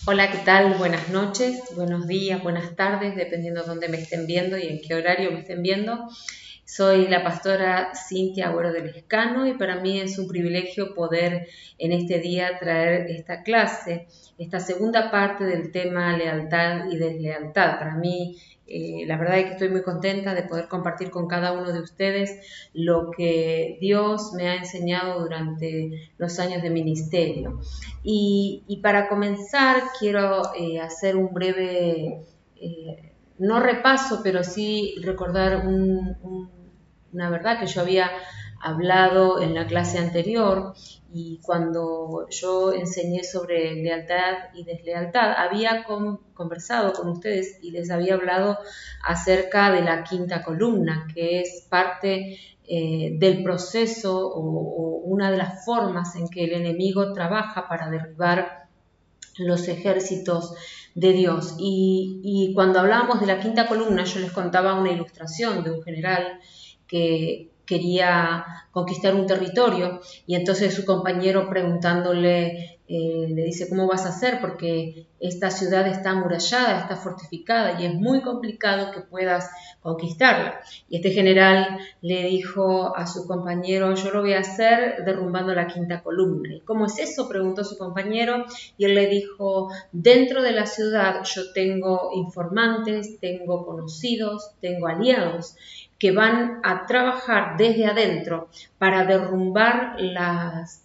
Hola, ¿qué tal? Buenas noches, buenos días, buenas tardes, dependiendo de dónde me estén viendo y en qué horario me estén viendo. Soy la pastora Cintia Agüero del Escano y para mí es un privilegio poder en este día traer esta clase, esta segunda parte del tema lealtad y deslealtad. Para mí, la verdad es que estoy muy contenta de poder compartir con cada uno de ustedes lo que Dios me ha enseñado durante los años de ministerio. Y para comenzar, quiero hacer un breve, no repaso, pero sí recordar una verdad que yo había hablado en la clase anterior y cuando yo enseñé sobre lealtad y deslealtad, había conversado con ustedes y les había hablado acerca de la quinta columna, que es parte del proceso o una de las formas en que el enemigo trabaja para derribar los ejércitos de Dios. Y cuando hablábamos de la quinta columna, yo les contaba una ilustración de un general que quería conquistar un territorio y entonces su compañero preguntándole, le dice, ¿cómo vas a hacer? Porque esta ciudad está amurallada, está fortificada y es muy complicado que puedas conquistarla. Y este general le dijo a su compañero, yo lo voy a hacer derrumbando la quinta columna. ¿Y cómo es eso? Preguntó su compañero y él le dijo, dentro de la ciudad yo tengo informantes, tengo conocidos, tengo aliados que van a trabajar desde adentro para derrumbar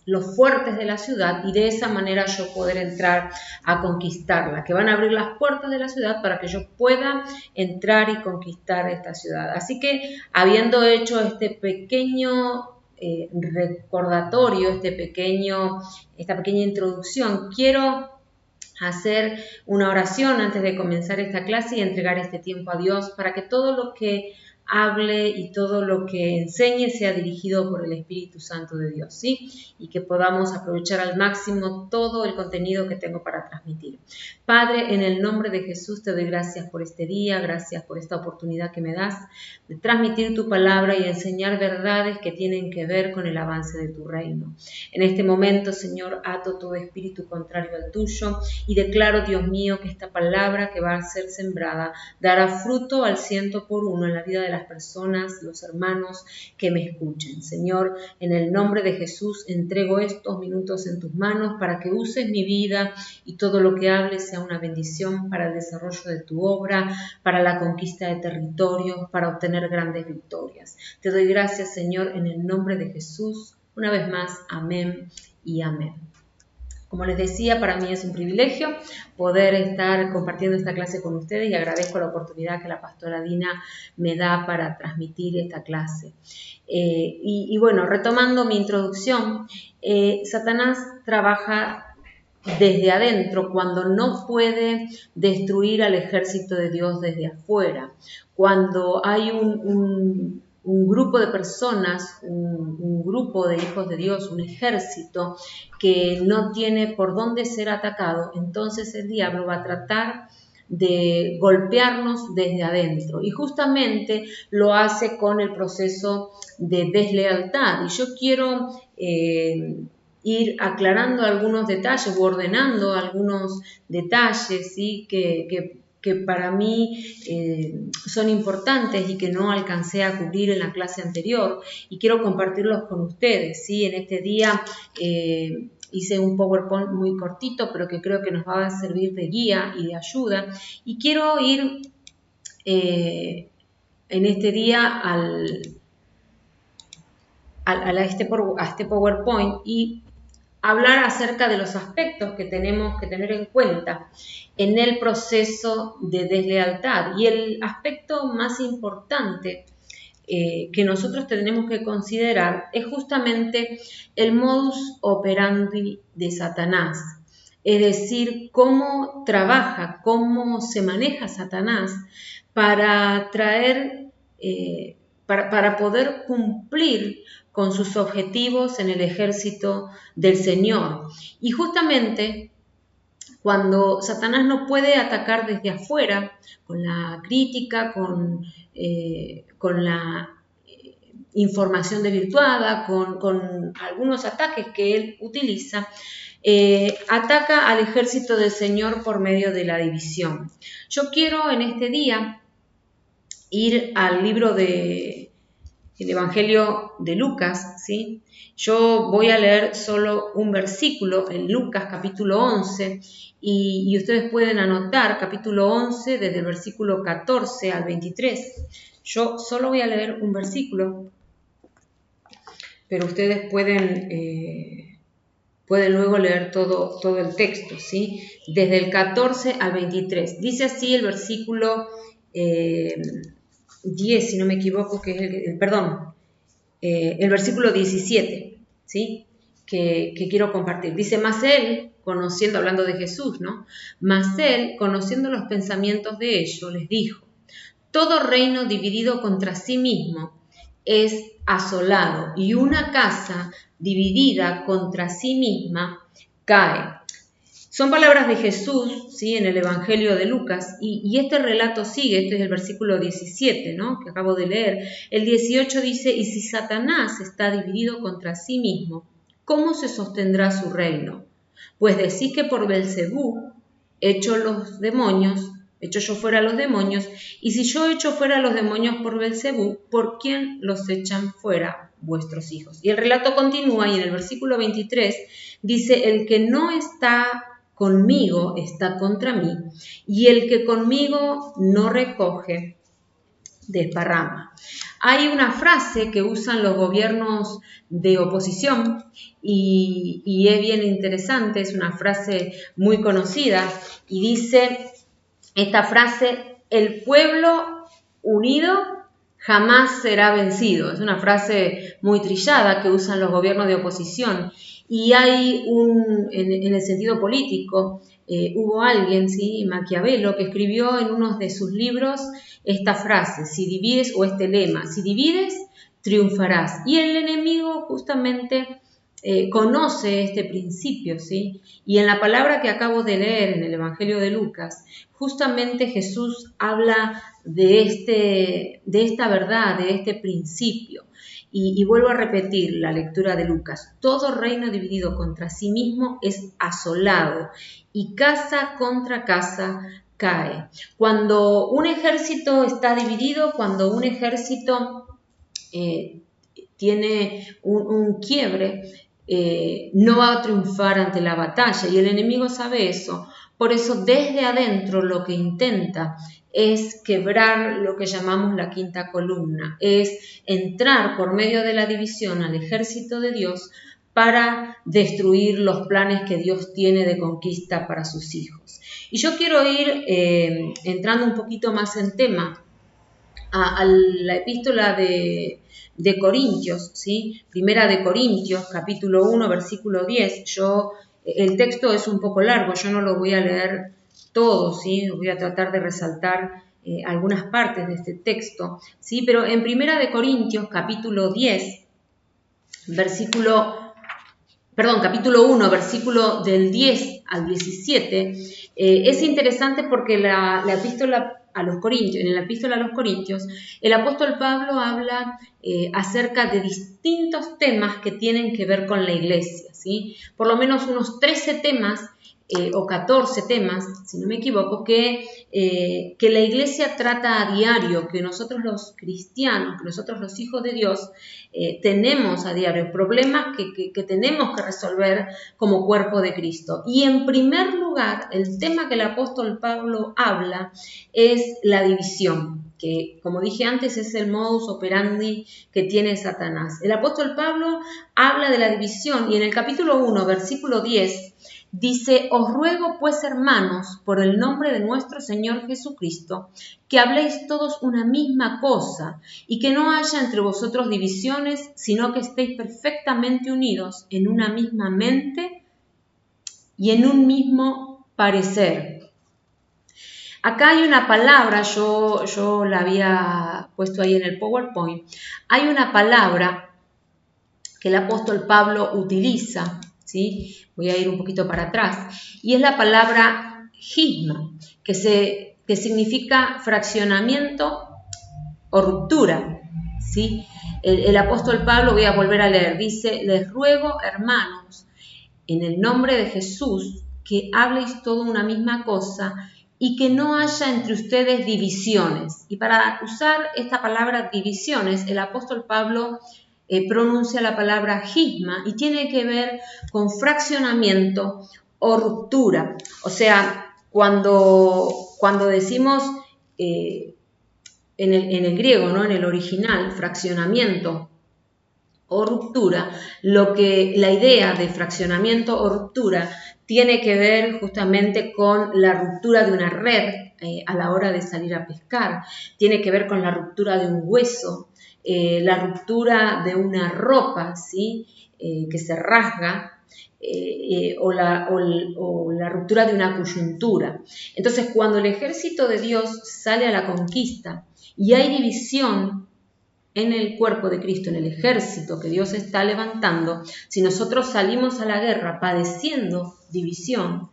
los fuertes de la ciudad y de esa manera yo poder entrar a conquistarla, que van a abrir las puertas de la ciudad para que yo pueda entrar y conquistar esta ciudad. Así que habiendo hecho este pequeño recordatorio, esta pequeña introducción, quiero hacer una oración antes de comenzar esta clase y entregar este tiempo a Dios para que todo lo que hable y todo lo que enseñe sea dirigido por el Espíritu Santo de Dios, ¿sí? Y que podamos aprovechar al máximo todo el contenido que tengo para transmitir. Padre, en el nombre de Jesús te doy gracias por este día, gracias por esta oportunidad que me das de transmitir tu palabra y enseñar verdades que tienen que ver con el avance de tu reino. En este momento, Señor, ato todo espíritu contrario al tuyo y declaro, Dios mío, que esta palabra que va a ser sembrada dará fruto al 100% en la vida de las personas, los hermanos que me escuchen. Señor, en el nombre de Jesús entrego estos minutos en tus manos para que uses mi vida y todo lo que hable sea una bendición para el desarrollo de tu obra, para la conquista de territorios, para obtener grandes victorias. Te doy gracias, Señor, en el nombre de Jesús. Una vez más, amén y amén. Como les decía, para mí es un privilegio poder estar compartiendo esta clase con ustedes y agradezco la oportunidad que la pastora Dina me da para transmitir esta clase. Y bueno, retomando mi introducción, Satanás trabaja desde adentro cuando no puede destruir al ejército de Dios desde afuera, cuando hay un grupo de personas, un grupo de hijos de Dios, un ejército que no tiene por dónde ser atacado, entonces el diablo va a tratar de golpearnos desde adentro y justamente lo hace con el proceso de deslealtad. Y yo quiero ir aclarando algunos detalles o ordenando algunos detalles, ¿sí? que para mí son importantes y que no alcancé a cubrir en la clase anterior y quiero compartirlos con ustedes, ¿sí? En este día hice un PowerPoint muy cortito, pero que creo que nos va a servir de guía y de ayuda y quiero ir en este día a este PowerPoint y hablar acerca de los aspectos que tenemos que tener en cuenta en el proceso de deslealtad. Y el aspecto más importante que nosotros tenemos que considerar es justamente el modus operandi de Satanás. Es decir, cómo trabaja, cómo se maneja Satanás para traer, para poder cumplir con sus objetivos en el ejército del Señor. Y justamente cuando Satanás no puede atacar desde afuera, con la crítica, con la información desvirtuada, con algunos ataques que él utiliza, ataca al ejército del Señor por medio de la división. Yo quiero en este día ir al libro del Evangelio de Lucas, ¿sí? Yo voy a leer solo un versículo en Lucas capítulo 11 y ustedes pueden anotar capítulo 11 desde el versículo 14 al 23. Yo solo voy a leer un versículo, pero ustedes pueden luego leer todo el texto, ¿sí? Desde el 14 al 23. Dice así el versículo 10, si no me equivoco, que es el versículo 17, ¿sí? Que quiero compartir. Dice, mas él, hablando de Jesús, ¿no? Mas él, conociendo los pensamientos de ellos, les dijo, todo reino dividido contra sí mismo es asolado, y una casa dividida contra sí misma cae. Son palabras de Jesús, ¿sí? En el Evangelio de Lucas, y este relato sigue, este es el versículo 17, ¿no? Que acabo de leer. El 18 dice, y si Satanás está dividido contra sí mismo, ¿cómo se sostendrá su reino? Pues decís que por Belcebú echo yo fuera a los demonios, y si yo echo fuera a los demonios por Belcebú, ¿por quién los echan fuera vuestros hijos? Y el relato continúa, y en el versículo 23 dice, el que no está conmigo está contra mí, y el que conmigo no recoge, desparrama. Hay una frase que usan los gobiernos de oposición y es bien interesante, es una frase muy conocida y dice esta frase, el pueblo unido jamás será vencido. Es una frase muy trillada que usan los gobiernos de oposición y hay en el sentido político, hubo alguien, ¿sí? Maquiavelo, que escribió en uno de sus libros esta frase, si divides, o este lema, si divides, triunfarás. Y el enemigo justamente conoce este principio, ¿sí? Y en la palabra que acabo de leer en el Evangelio de Lucas, justamente Jesús habla de esta verdad, de este principio. Y vuelvo a repetir la lectura de Lucas. Todo reino dividido contra sí mismo es asolado y casa contra casa cae. Cuando un ejército está dividido, cuando un ejército tiene un quiebre, no va a triunfar ante la batalla y el enemigo sabe eso. Por eso desde adentro lo que intenta es quebrar lo que llamamos la quinta columna, es entrar por medio de la división al ejército de Dios para destruir los planes que Dios tiene de conquista para sus hijos. Y yo quiero ir entrando un poquito más en tema a la epístola de Corintios, ¿sí? Primera de Corintios, capítulo 1, versículo 10. El texto es un poco largo, yo no lo voy a leer todo, ¿sí? Voy a tratar de resaltar algunas partes de este texto, ¿sí? Pero en Primera de Corintios, capítulo 1, versículo del 10 al 17, es interesante porque la epístola a los Corintios, en la epístola a los Corintios, el apóstol Pablo habla acerca de distintos temas que tienen que ver con la iglesia, ¿sí? Por lo menos unos 13 temas o 14 temas, si no me equivoco, que la iglesia trata a diario, que nosotros los cristianos, que nosotros los hijos de Dios tenemos a diario, problemas que tenemos que resolver como cuerpo de Cristo. Y en primer lugar, el tema que el apóstol Pablo habla es la división, que como dije antes es el modus operandi que tiene Satanás. El apóstol Pablo habla de la división y en el capítulo 1, versículo 10, dice, os ruego pues, hermanos, por el nombre de nuestro Señor Jesucristo, que habléis todos una misma cosa y que no haya entre vosotros divisiones, sino que estéis perfectamente unidos en una misma mente y en un mismo parecer. Acá hay una palabra, yo la había puesto ahí en el PowerPoint, hay una palabra que el apóstol Pablo utiliza, ¿sí? Voy a ir un poquito para atrás, y es la palabra gisma, que significa fraccionamiento o ruptura, ¿sí? El apóstol Pablo, voy a volver a leer, dice, les ruego, hermanos, en el nombre de Jesús, que habléis todo una misma cosa y que no haya entre ustedes divisiones. Y para usar esta palabra divisiones, el apóstol Pablo pronuncia la palabra gisma y tiene que ver con fraccionamiento o ruptura. O sea, cuando decimos en el griego, ¿no? En el original, fraccionamiento o ruptura, la idea de fraccionamiento o ruptura tiene que ver justamente con la ruptura de una red a la hora de salir a pescar, tiene que ver con la ruptura de un hueso, la ruptura de una ropa, ¿sí? Que se rasga, o la ruptura de una coyuntura. Entonces, cuando el ejército de Dios sale a la conquista y hay división en el cuerpo de Cristo, en el ejército que Dios está levantando, si nosotros salimos a la guerra padeciendo división,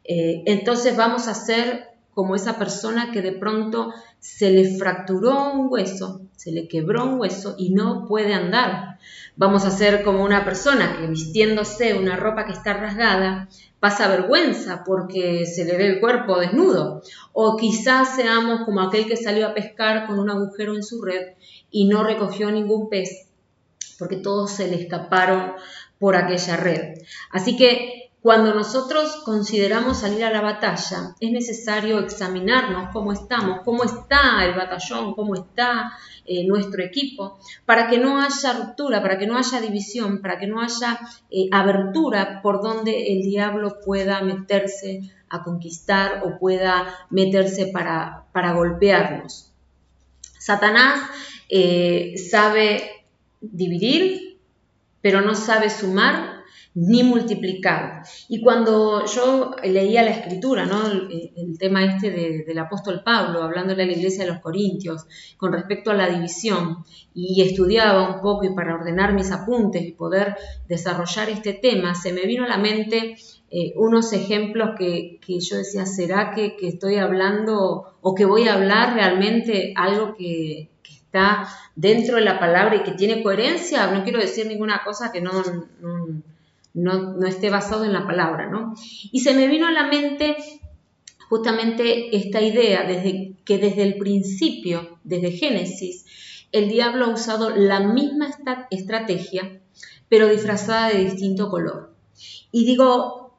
entonces vamos a ser como esa persona que de pronto se le fracturó un hueso, se le quebró un hueso y no puede andar. Vamos a ser como una persona que vistiéndose una ropa que está rasgada pasa vergüenza porque se le ve el cuerpo desnudo. O quizás seamos como aquel que salió a pescar con un agujero en su red y no recogió ningún pez porque todos se le escaparon por aquella red. Así que cuando nosotros consideramos salir a la batalla, es necesario examinarnos cómo estamos, cómo está el batallón, cómo está nuestro equipo, para que no haya ruptura, para que no haya división, para que no haya abertura por donde el diablo pueda meterse a conquistar o pueda meterse para golpearnos. Satanás sabe dividir, pero no sabe sumar ni multiplicar. Y cuando yo leía la escritura, ¿no? el tema del apóstol Pablo, hablándole a la iglesia de los Corintios, con respecto a la división, y estudiaba un poco y para ordenar mis apuntes y poder desarrollar este tema, se me vino a la mente unos ejemplos que yo decía, ¿será que estoy hablando o que voy a hablar realmente algo que está dentro de la palabra y que tiene coherencia? No quiero decir ninguna cosa que no esté basado en la palabra, ¿no? Y se me vino a la mente justamente esta idea que desde el principio, desde Génesis, el diablo ha usado la misma estrategia, pero disfrazada de distinto color. Y digo,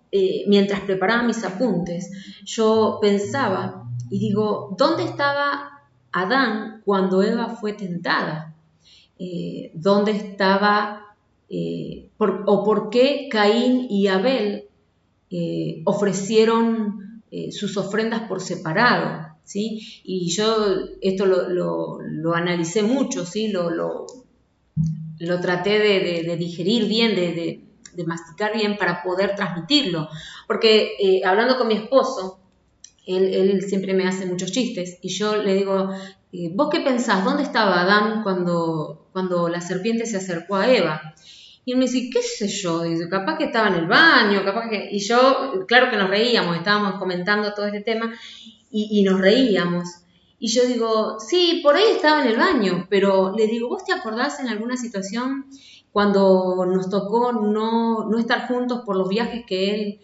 mientras preparaba mis apuntes, yo pensaba y digo, ¿dónde estaba Adán cuando Eva fue tentada? ¿Dónde estaba por qué Caín y Abel ofrecieron sus ofrendas por separado? ¿Sí? Y yo esto lo analicé mucho, ¿sí? Lo traté de digerir bien, de masticar bien para poder transmitirlo. Porque hablando con mi esposo, él siempre me hace muchos chistes y yo le digo, ¿vos qué pensás? ¿Dónde estaba Adán cuando la serpiente se acercó a Eva? Y él me dice, qué sé yo, dice, capaz que estaba en el baño, capaz que... Y yo, claro que nos reíamos, estábamos comentando todo este tema y nos reíamos. Y yo digo, sí, por ahí estaba en el baño, pero le digo, ¿vos te acordás en alguna situación cuando nos tocó no estar juntos por los viajes que él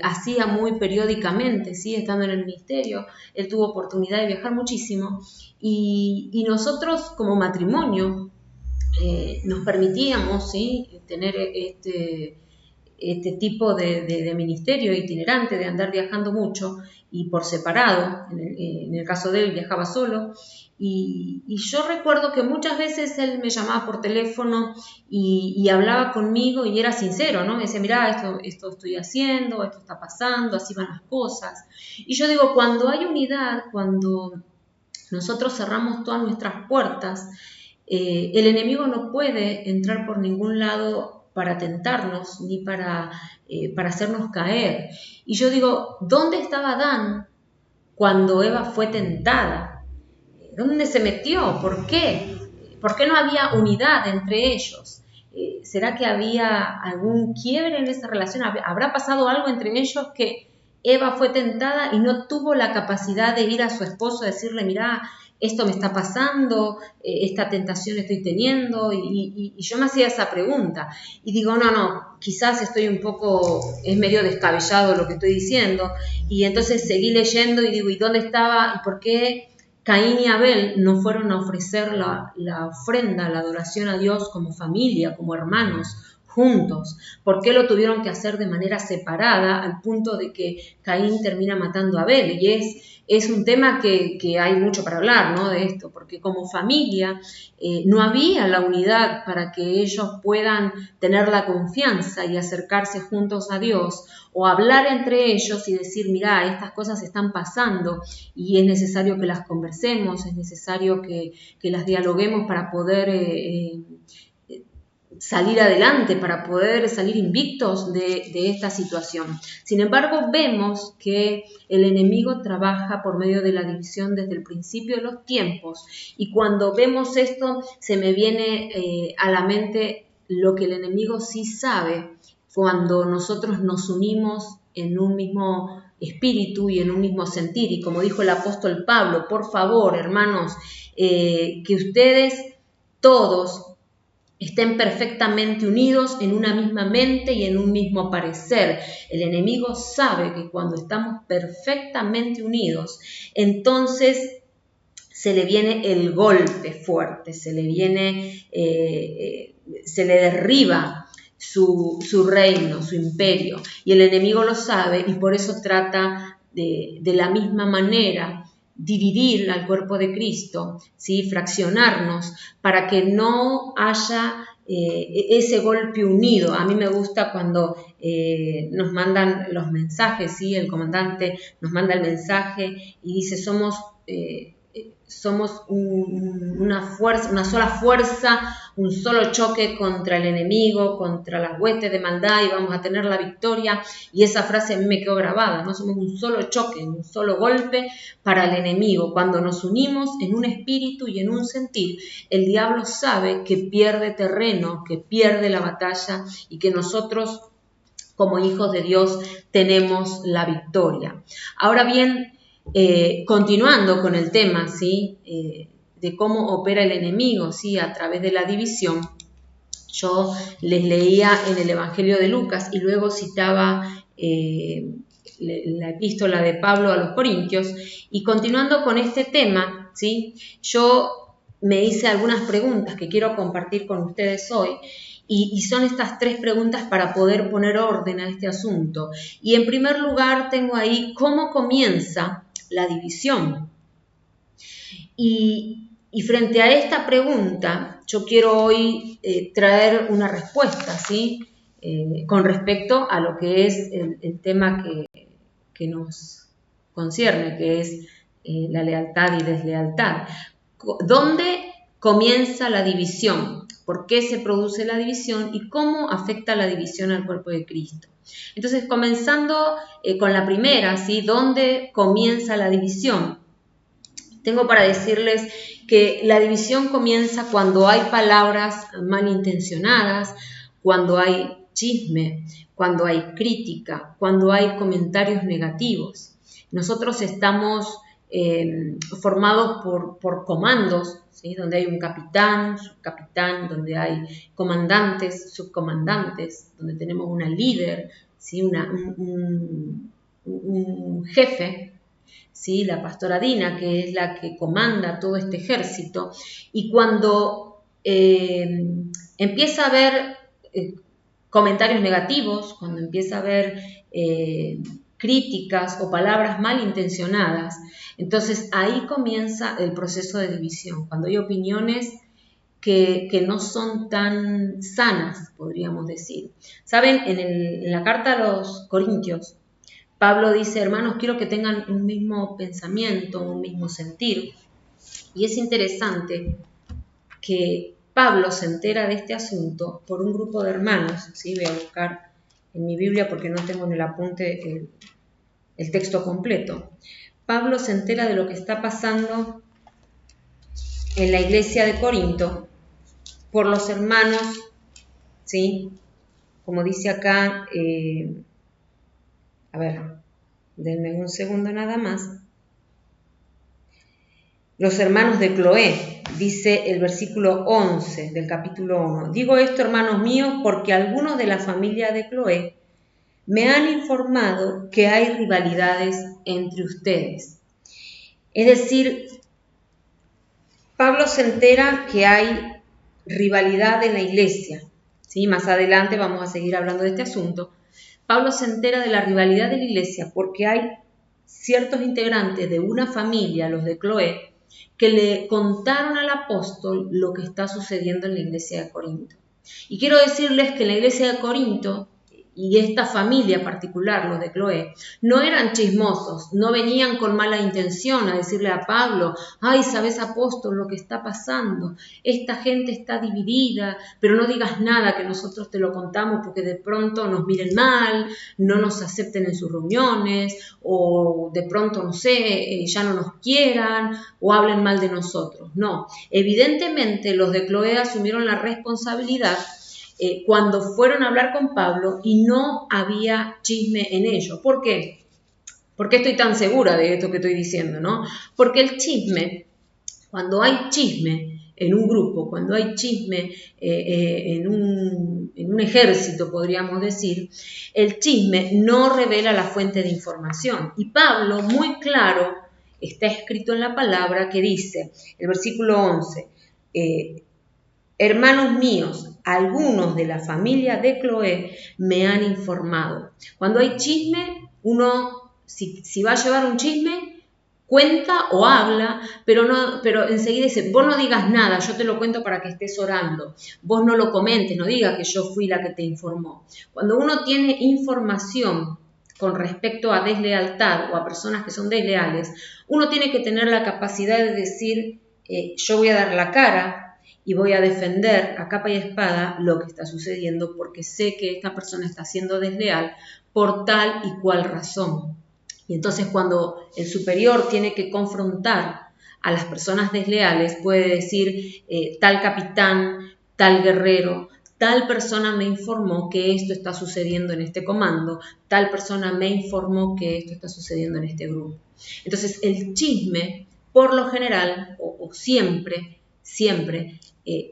hacía muy periódicamente, ¿sí? Estando en el ministerio? Él tuvo oportunidad de viajar muchísimo y nosotros como matrimonio nos permitíamos, ¿sí? Tener este tipo de ministerio itinerante, de andar viajando mucho y por separado. En el caso de él viajaba solo y yo recuerdo que muchas veces él me llamaba por teléfono y hablaba conmigo y era sincero, ¿no? Me decía, mirá, esto estoy haciendo, esto está pasando, así van las cosas. Y yo digo, cuando hay unidad, cuando nosotros cerramos todas nuestras puertas, el enemigo no puede entrar por ningún lado para tentarnos ni para hacernos caer. Y yo digo, ¿dónde estaba Adán cuando Eva fue tentada? ¿Dónde se metió? ¿Por qué? ¿Por qué no había unidad entre ellos? ¿Será que había algún quiebre en esa relación? ¿Habrá pasado algo entre ellos que Eva fue tentada y no tuvo la capacidad de ir a su esposo y decirle, mirá, esto me está pasando, esta tentación estoy teniendo, y yo me hacía esa pregunta, y digo, no, quizás estoy un poco, es medio descabellado lo que estoy diciendo, y entonces seguí leyendo y digo, ¿y dónde estaba? ¿Y por qué Caín y Abel no fueron a ofrecer la ofrenda, la adoración a Dios como familia, como hermanos, juntos? ¿Por qué lo tuvieron que hacer de manera separada al punto de que Caín termina matando a Abel? Y es un tema que hay mucho para hablar, ¿no? De esto, porque como familia no había la unidad para que ellos puedan tener la confianza y acercarse juntos a Dios, o hablar entre ellos y decir, mira, estas cosas están pasando y es necesario que las conversemos, es necesario que las dialoguemos para poder salir adelante, para poder salir invictos de esta situación. Sin embargo, vemos que el enemigo trabaja por medio de la división desde el principio de los tiempos, y cuando vemos esto se me viene a la mente lo que el enemigo sí sabe cuando nosotros nos unimos en un mismo espíritu y en un mismo sentir. Y como dijo el apóstol Pablo, por favor, hermanos, que ustedes todos estén perfectamente unidos en una misma mente y en un mismo parecer. El enemigo sabe que cuando estamos perfectamente unidos, entonces se le viene el golpe fuerte, se le derriba su reino, su imperio, y el enemigo lo sabe y por eso trata de la misma manera dividir al cuerpo de Cristo, ¿sí? Fraccionarnos para que no haya ese golpe unido. A mí me gusta cuando nos mandan los mensajes, ¿sí? El comandante nos manda el mensaje y dice, somos una fuerza, una sola fuerza, un solo choque contra el enemigo, contra las huestes de maldad, y vamos a tener la victoria. Y esa frase a mí me quedó grabada, ¿no? Somos un solo choque, un solo golpe para el enemigo. Cuando nos unimos en un espíritu y en un sentir, el diablo sabe que pierde terreno, que pierde la batalla, y que nosotros, como hijos de Dios, tenemos la victoria. Ahora bien, continuando con el tema, ¿sí? De cómo opera el enemigo, ¿sí? A través de la división, yo les leía en el Evangelio de Lucas y luego citaba la epístola de Pablo a los Corintios, y continuando con este tema, ¿sí? Yo me hice algunas preguntas que quiero compartir con ustedes hoy, y son estas 3 preguntas para poder poner orden a este asunto. Y en primer lugar tengo ahí, ¿cómo comienza la división? Y frente a esta pregunta, yo quiero hoy traer una respuesta, ¿sí? Con respecto a lo que es el tema que nos concierne, que es la lealtad y deslealtad. ¿Dónde comienza la división? ¿Por qué se produce la división? ¿Y cómo afecta la división al cuerpo de Cristo? Entonces, comenzando con la primera, ¿sí? ¿Dónde comienza la división? Tengo para decirles que la división comienza cuando hay palabras malintencionadas, cuando hay chisme, cuando hay crítica, cuando hay comentarios negativos. Nosotros estamos formados por comandos, ¿sí? Donde hay un capitán, subcapitán, donde hay comandantes, subcomandantes, donde tenemos una líder, ¿sí? Un jefe, ¿sí? La pastora Dina, que es la que comanda todo este ejército, y cuando empieza a haber comentarios negativos, cuando empieza a haber críticas o palabras malintencionadas, entonces ahí comienza el proceso de división, cuando hay opiniones que no son tan sanas, podríamos decir. ¿Saben? En la carta a los Corintios, Pablo dice, hermanos, quiero que tengan un mismo pensamiento, un mismo sentir. Y es interesante que Pablo se entera de este asunto por un grupo de hermanos, ¿sí? Voy a buscar en mi Biblia porque no tengo en el apunte el texto completo. Pablo se entera de lo que está pasando en la iglesia de Corinto por los hermanos, ¿sí? Como dice acá, a ver, denme un segundo nada más. los hermanos de Cloé, dice el versículo 11 del capítulo 1. Digo esto, hermanos míos, porque algunos de la familia de Cloé me han informado que hay rivalidades entre ustedes. Es decir, Pablo se entera que hay rivalidad en la iglesia. ¿Sí? Más adelante vamos a seguir hablando de este asunto. Pablo se entera de la rivalidad de la iglesia porque hay ciertos integrantes de una familia, los de Cloé, que le contaron al apóstol lo que está sucediendo en la iglesia de Corinto. Y quiero decirles que en la iglesia de Corinto, y esta familia particular, los de Cloé, no eran chismosos, no venían con mala intención a decirle a Pablo, ay, ¿sabes, apóstol, lo que está pasando? Esta gente está dividida, pero no digas nada que nosotros te lo contamos porque de pronto nos miren mal, no nos acepten en sus reuniones, o de pronto, no sé, ya no nos quieran, o hablen mal de nosotros. No, evidentemente los de Cloé asumieron la responsabilidad cuando fueron a hablar con Pablo y no había chisme en ello. ¿Por qué? ¿Por qué estoy tan segura de esto que estoy diciendo, no? Porque el chisme, cuando hay chisme en un grupo, cuando hay chisme en un ejército, podríamos decir, el chisme no revela la fuente de información. Y Pablo, muy claro, está escrito en la palabra que dice, el versículo 11, hermanos míos, algunos de la familia de Cloé me han informado. Cuando hay chisme, uno, si va a llevar un chisme, cuenta o habla, pero enseguida dice, vos no digas nada, yo te lo cuento para que estés orando. Vos no lo comentes, no digas que yo fui la que te informó. Cuando uno tiene información con respecto a deslealtad o a personas que son desleales, uno tiene que tener la capacidad de decir, yo voy a dar la cara, y voy a defender a capa y espada lo que está sucediendo porque sé que esta persona está siendo desleal por tal y cual razón. Y entonces cuando el superior tiene que confrontar a las personas desleales, puede decir tal capitán, tal guerrero, tal persona me informó que esto está sucediendo en este comando, tal persona me informó que esto está sucediendo en este grupo. Entonces el chisme, por lo general, o siempre,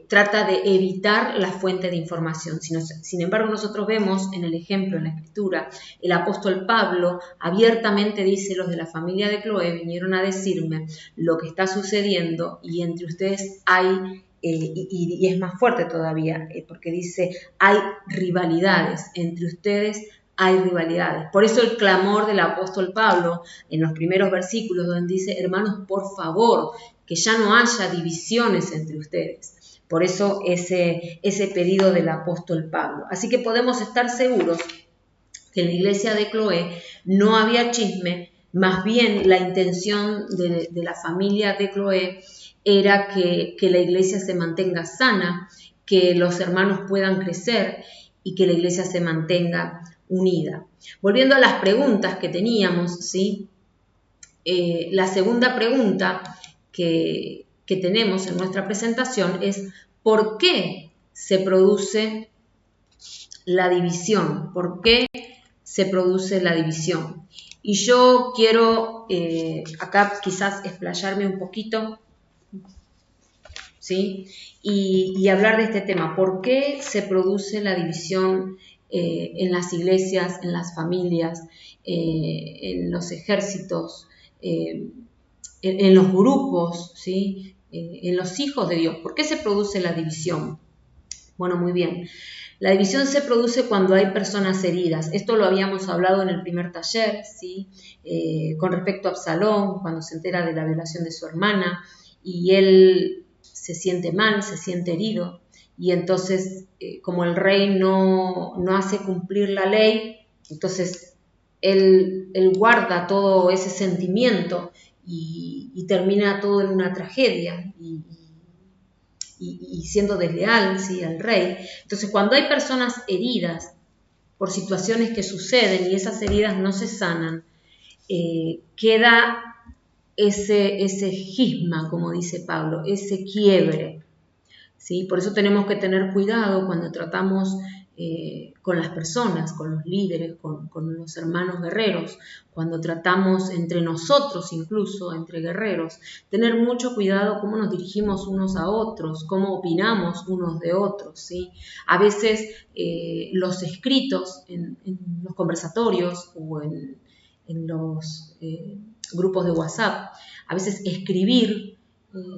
trata de evitar la fuente de información. Sin embargo, nosotros vemos en el ejemplo, en la escritura, el apóstol Pablo abiertamente dice, los de la familia de Cloé vinieron a decirme lo que está sucediendo y entre ustedes hay, y es más fuerte todavía, porque dice, hay rivalidades, entre ustedes hay rivalidades. Por eso el clamor del apóstol Pablo en los primeros versículos donde dice, hermanos, por favor, que ya no haya divisiones entre ustedes. Por eso ese pedido del apóstol Pablo. Así que podemos estar seguros que en la iglesia de Cloé no había chisme, más bien la intención de la familia de Cloé era que la iglesia se mantenga sana, que los hermanos puedan crecer y que la iglesia se mantenga unida. Volviendo a las preguntas que teníamos, ¿sí? La segunda pregunta que tenemos en nuestra presentación es ¿por qué se produce la división? ¿Por qué se produce la división? Y yo quiero acá quizás explayarme un poquito, ¿sí? Y hablar de este tema. ¿Por qué se produce la división en las iglesias, en las familias, en los ejércitos, en los grupos, ¿sí? En los hijos de Dios? ¿Por qué se produce la división? Bueno, muy bien. La división se produce cuando hay personas heridas. Esto lo habíamos hablado en el primer taller, ¿sí? Con respecto a Absalón, cuando se entera de la violación de su hermana y él se siente mal, se siente herido y entonces como el rey no hace cumplir la ley, entonces él guarda todo ese sentimiento y termina todo en una tragedia y siendo desleal, ¿sí? Al rey. Entonces cuando hay personas heridas por situaciones que suceden y esas heridas no se sanan, queda ese cisma, como dice Pablo, ese quiebre, ¿sí? Por eso tenemos que tener cuidado cuando tratamos con las personas, con los líderes, con los hermanos guerreros, cuando tratamos entre nosotros, incluso entre guerreros, tener mucho cuidado cómo nos dirigimos unos a otros, cómo opinamos unos de otros, ¿sí? A veces los escritos en los conversatorios o en los grupos de WhatsApp, a veces escribir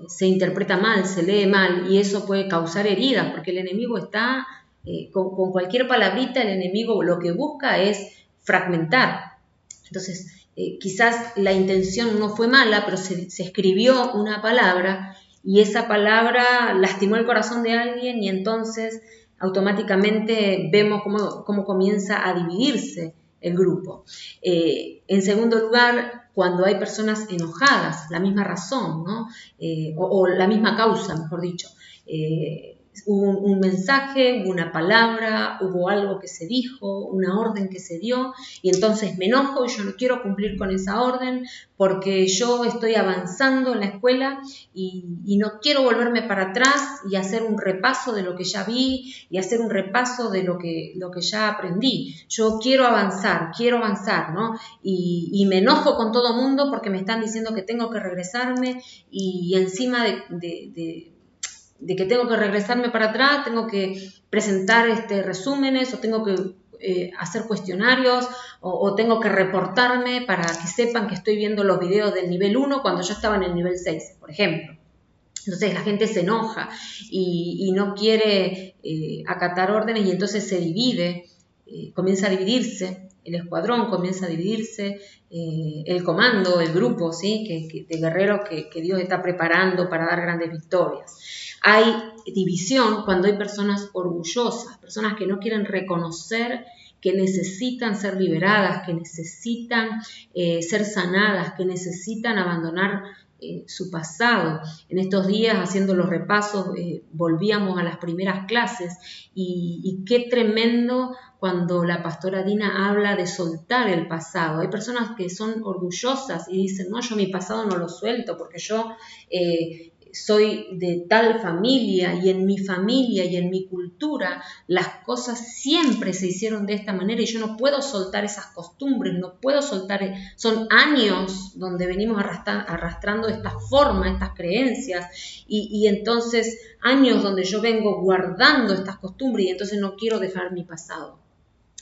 se interpreta mal, se lee mal, y eso puede causar heridas, porque el enemigo está, con cualquier palabrita, el enemigo lo que busca es fragmentar. Entonces, quizás la intención no fue mala, pero se escribió una palabra y esa palabra lastimó el corazón de alguien, y entonces automáticamente vemos cómo comienza a dividirse el grupo. En segundo lugar, cuando hay personas enojadas, la misma razón, ¿no? O la misma causa, mejor dicho. Hubo un mensaje, hubo una palabra, hubo algo que se dijo, una orden que se dio, y entonces me enojo y yo no quiero cumplir con esa orden porque yo estoy avanzando en la escuela y no quiero volverme para atrás y hacer un repaso de lo que ya vi y hacer un repaso de lo que ya aprendí. Yo quiero avanzar, ¿no? Y me enojo con todo mundo porque me están diciendo que tengo que regresarme, y encima de que tengo que regresarme para atrás, tengo que presentar resúmenes, o tengo que hacer cuestionarios, o tengo que reportarme para que sepan que estoy viendo los videos del nivel 1 cuando yo estaba en el nivel 6, por ejemplo. Entonces la gente se enoja y no quiere acatar órdenes, y entonces se divide, comienza a dividirse, el escuadrón comienza a dividirse, el comando, el grupo, ¿sí? De guerreros que Dios está preparando para dar grandes victorias. Hay división cuando hay personas orgullosas, personas que no quieren reconocer que necesitan ser liberadas, que necesitan ser sanadas, que necesitan abandonar su pasado. En estos días, haciendo los repasos, volvíamos a las primeras clases, y qué tremendo cuando la pastora Dina habla de soltar el pasado. Hay personas que son orgullosas y dicen, no, yo mi pasado no lo suelto porque yo soy de tal familia, y en mi familia y en mi cultura las cosas siempre se hicieron de esta manera y yo no puedo soltar esas costumbres, no puedo soltar, son años donde venimos arrastrando estas formas, estas creencias, y entonces años donde yo vengo guardando estas costumbres, y entonces no quiero dejar mi pasado.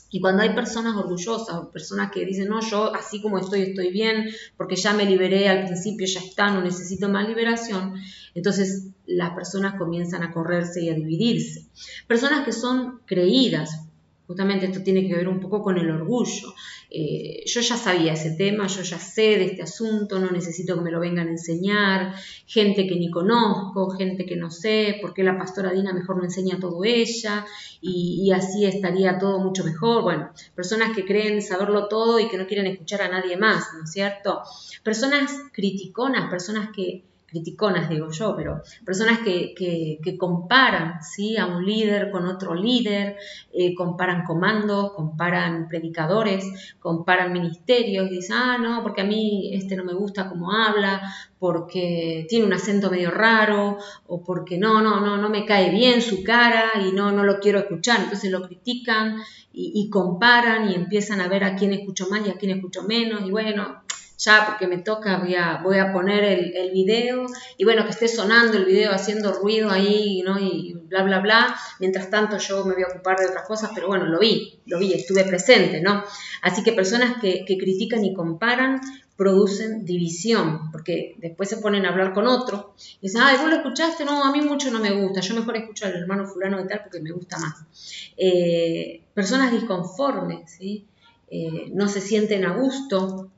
Y cuando hay personas orgullosas, personas que dicen, no, yo así como estoy bien, porque ya me liberé al principio, ya está, no necesito más liberación, entonces las personas comienzan a correrse y a dividirse. Personas que son creídas, justamente esto tiene que ver un poco con el orgullo. Yo ya sabía ese tema, yo ya sé de este asunto, no necesito que me lo vengan a enseñar, gente que ni conozco, gente que no sé, porque la pastora Dina mejor me enseña todo ella, y así estaría todo mucho mejor. Bueno, personas que creen saberlo todo y que no quieren escuchar a nadie más, ¿no es cierto? Personas criticonas, criticonas digo yo, pero personas que comparan, ¿sí? A un líder con otro líder, comparan comandos, comparan predicadores, comparan ministerios, y dicen, no, porque a mí no me gusta cómo habla, porque tiene un acento medio raro, o porque no me cae bien su cara y no lo quiero escuchar. Entonces lo critican y comparan y empiezan a ver a quién escucho más y a quién escucho menos, y bueno, ya porque me toca voy a poner el video, y bueno, que esté sonando el video haciendo ruido ahí, ¿no? Y bla, bla, bla. Mientras tanto yo me voy a ocupar de otras cosas, pero bueno, lo vi, estuve presente, ¿no? Así que personas que critican y comparan producen división, porque después se ponen a hablar con otro y dicen, ¿vos lo escuchaste? No, a mí mucho no me gusta, yo mejor escucho al hermano fulano de tal porque me gusta más. Personas disconformes, ¿sí? No se sienten a gusto,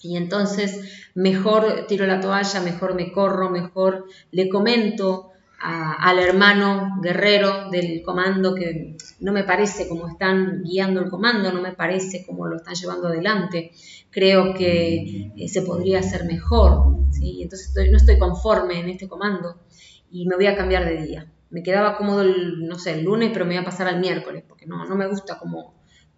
y entonces mejor tiro la toalla, mejor me corro, mejor le comento al hermano guerrero del comando que no me parece cómo están guiando el comando, no me parece cómo lo están llevando adelante, creo que se podría hacer mejor, ¿sí? Entonces no estoy conforme en este comando y me voy a cambiar de día. Me quedaba cómodo el lunes, pero me voy a pasar al miércoles porque no me gusta cómo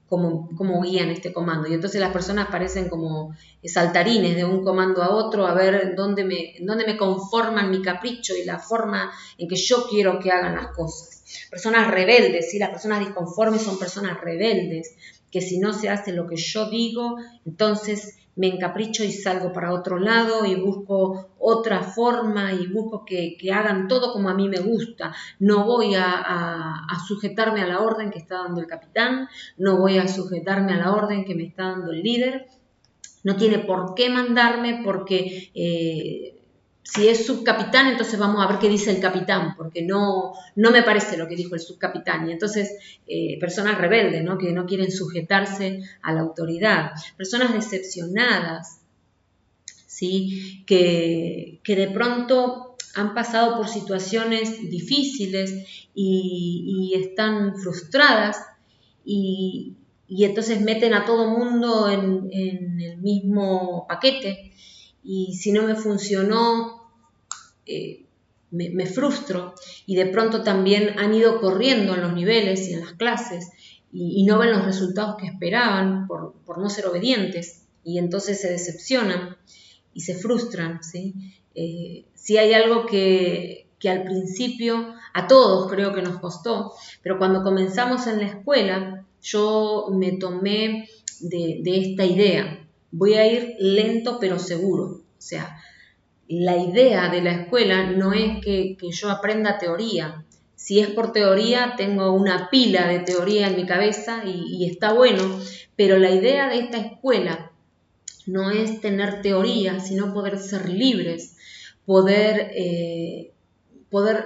cómo guían este comando. Y entonces las personas parecen como saltarines de un comando a otro, a ver dónde me conforman mi capricho y la forma en que yo quiero que hagan las cosas. Personas rebeldes, ¿sí? Las personas disconformes son personas rebeldes, que si no se hace lo que yo digo, entonces me encapricho y salgo para otro lado y busco otra forma y busco que hagan todo como a mí me gusta. No voy a sujetarme a la orden que está dando el capitán, no voy a sujetarme a la orden que me está dando el líder. No tiene por qué mandarme porque si es subcapitán, entonces vamos a ver qué dice el capitán, porque no me parece lo que dijo el subcapitán. Y entonces, personas rebeldes, ¿no? Que no quieren sujetarse a la autoridad. Personas decepcionadas, ¿sí? Que de pronto han pasado por situaciones difíciles y están frustradas y entonces meten a todo mundo en el mismo paquete y si no me funcionó, me frustro y de pronto también han ido corriendo en los niveles y en las clases y no ven los resultados que esperaban por no ser obedientes y entonces se decepcionan y se frustran, ¿sí? Si hay algo que al principio a todos creo que nos costó, pero cuando comenzamos en la escuela yo me tomé de esta idea, voy a ir lento pero seguro, o sea, la idea de la escuela no es que yo aprenda teoría. Si es por teoría, tengo una pila de teoría en mi cabeza y está bueno, pero la idea de esta escuela no es tener teoría, sino poder ser libres, poder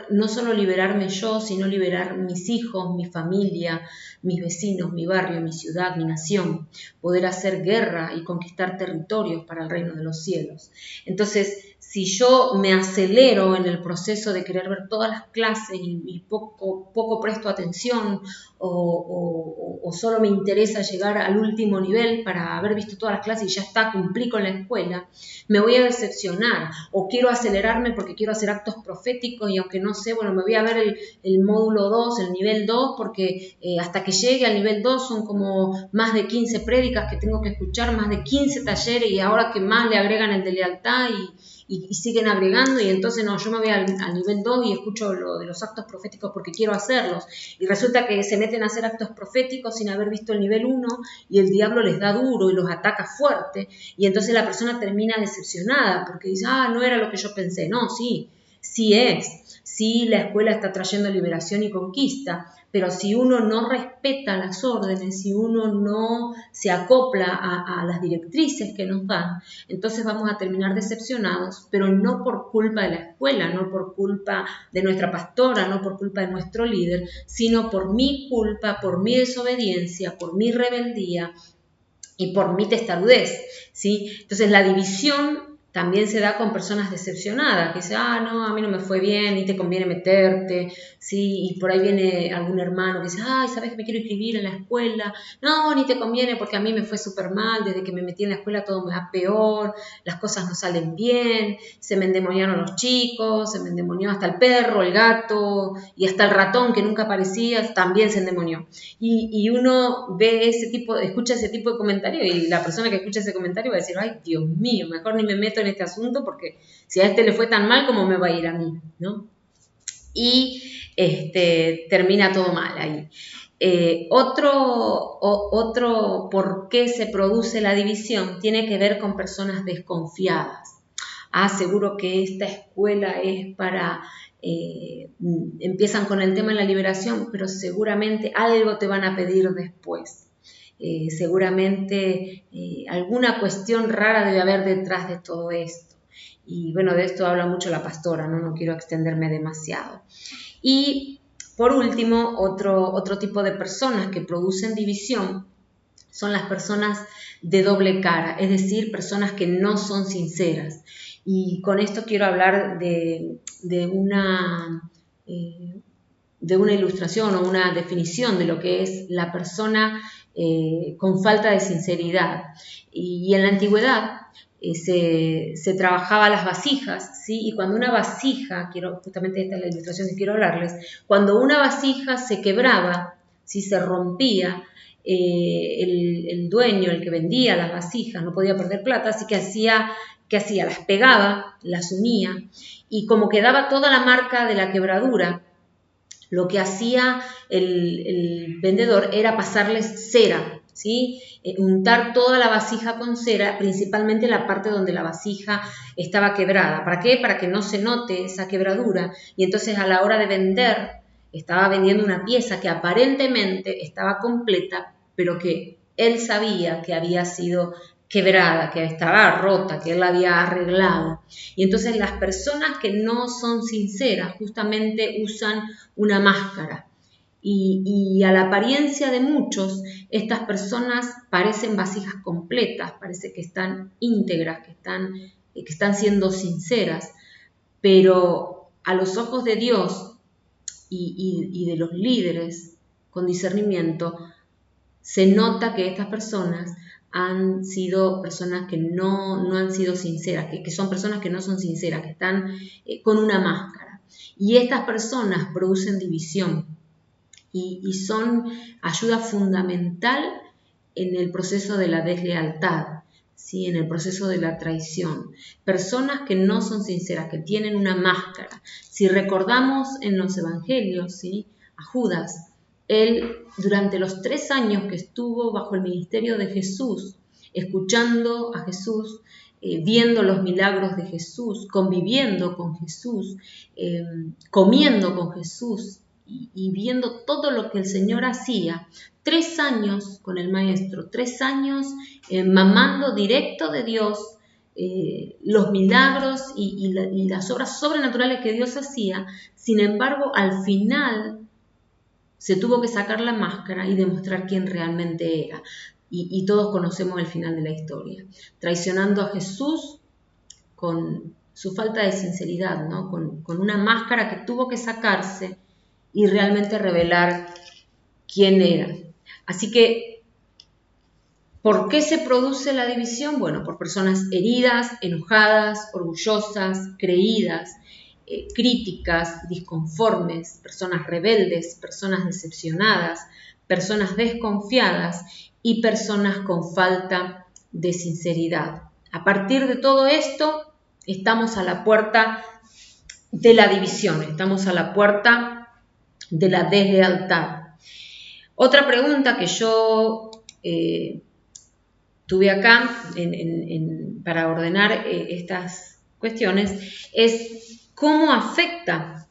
no solo liberarme yo, sino liberar mis hijos, mi familia, mis vecinos, mi barrio, mi ciudad, mi nación, poder hacer guerra y conquistar territorios para el reino de los cielos. Entonces, si yo me acelero en el proceso de querer ver todas las clases y poco presto atención o solo me interesa llegar al último nivel para haber visto todas las clases y ya está, cumplí con la escuela, me voy a decepcionar o quiero acelerarme porque quiero hacer actos proféticos y aunque no sé, bueno, me voy a ver el módulo 2, el nivel 2, porque hasta que llegue al nivel 2 son como más de 15 prédicas que tengo que escuchar, más de 15 talleres y ahora que más le agregan el de lealtad y siguen agregando y entonces no, yo me voy al nivel 2 y escucho lo de los actos proféticos porque quiero hacerlos y resulta que se meten a hacer actos proféticos sin haber visto el nivel 1 y el diablo les da duro y los ataca fuerte y entonces la persona termina decepcionada porque dice, no era lo que yo pensé, no, sí es, sí la escuela está trayendo liberación y conquista, pero si uno no respeta las órdenes, si uno no se acopla a las directrices que nos dan, entonces vamos a terminar decepcionados, pero no por culpa de la escuela, no por culpa de nuestra pastora, no por culpa de nuestro líder, sino por mi culpa, por mi desobediencia, por mi rebeldía y por mi testarudez, ¿sí? Entonces la división también se da con personas decepcionadas, que dicen, no, a mí no me fue bien, ni te conviene meterte, ¿sí? Y por ahí viene algún hermano que dice, ¿sabes que me quiero inscribir en la escuela? No, ni te conviene porque a mí me fue súper mal, desde que me metí en la escuela todo me va peor, las cosas no salen bien, se me endemoniaron los chicos, se me endemonió hasta el perro, el gato, y hasta el ratón que nunca aparecía, también se endemonió. Y uno ve escucha ese tipo de comentario y la persona que escucha ese comentario va a decir, ay, Dios mío, mejor ni me meto en este asunto porque si a este le fue tan mal, ¿cómo me va a ir a mí? ¿No? Y termina todo mal ahí. Otro por qué se produce la división tiene que ver con personas desconfiadas. Seguro que esta escuela es para... empiezan con el tema de la liberación, pero seguramente algo te van a pedir después. Seguramente alguna cuestión rara debe haber detrás de todo esto. Y bueno, de esto habla mucho la pastora, no quiero extenderme demasiado. Y por último, otro tipo de personas que producen división son las personas de doble cara, es decir, personas que no son sinceras. Y con esto quiero hablar de una ilustración o una definición de lo que es la persona con falta de sinceridad. Y en la antigüedad se trabajaba las vasijas, ¿sí? Y cuando una vasija, justamente esta es la ilustración que quiero hablarles, cuando una vasija se quebraba, ¿sí? Se rompía, el dueño, el que vendía las vasijas, no podía perder plata, así que ¿qué hacía? Las pegaba, las unía, y como quedaba toda la marca de la quebradura, lo que hacía el vendedor era pasarles cera, ¿sí? Untar toda la vasija con cera, principalmente la parte donde la vasija estaba quebrada. ¿Para qué? Para que no se note esa quebradura. Y entonces a la hora de vender, estaba vendiendo una pieza que aparentemente estaba completa, pero que él sabía que había sido quebrada, que estaba rota, que él la había arreglado. Y entonces las personas que no son sinceras justamente usan una máscara. Y a la apariencia de muchos, estas personas parecen vasijas completas, parece que están íntegras, que están siendo sinceras, pero a los ojos de Dios y de los líderes con discernimiento, se nota que estas personas han sido personas que no han sido sinceras, que son personas que no son sinceras, que están con una máscara. Y estas personas producen división y son ayuda fundamental en el proceso de la deslealtad, ¿sí? En el proceso de la traición. Personas que no son sinceras, que tienen una máscara. Si recordamos en los evangelios, ¿sí? A Judas, él durante los 3 años que estuvo bajo el ministerio de Jesús, escuchando a Jesús, viendo los milagros de Jesús, conviviendo con Jesús, comiendo con Jesús y viendo todo lo que el Señor hacía, 3 años con el Maestro, 3 años mamando directo de Dios los milagros y las obras sobrenaturales que Dios hacía. Sin embargo, al final se tuvo que sacar la máscara y demostrar quién realmente era. Y todos conocemos el final de la historia. Traicionando a Jesús con su falta de sinceridad, ¿no? Con una máscara que tuvo que sacarse y realmente revelar quién era. Así que, ¿por qué se produce la división? Bueno, por personas heridas, enojadas, orgullosas, creídas, críticas, disconformes, personas rebeldes, personas decepcionadas, personas desconfiadas y personas con falta de sinceridad. A partir de todo esto, estamos a la puerta de la división, estamos a la puerta de la deslealtad. Otra pregunta que yo tuve acá para ordenar estas cuestiones es ¿cómo afecta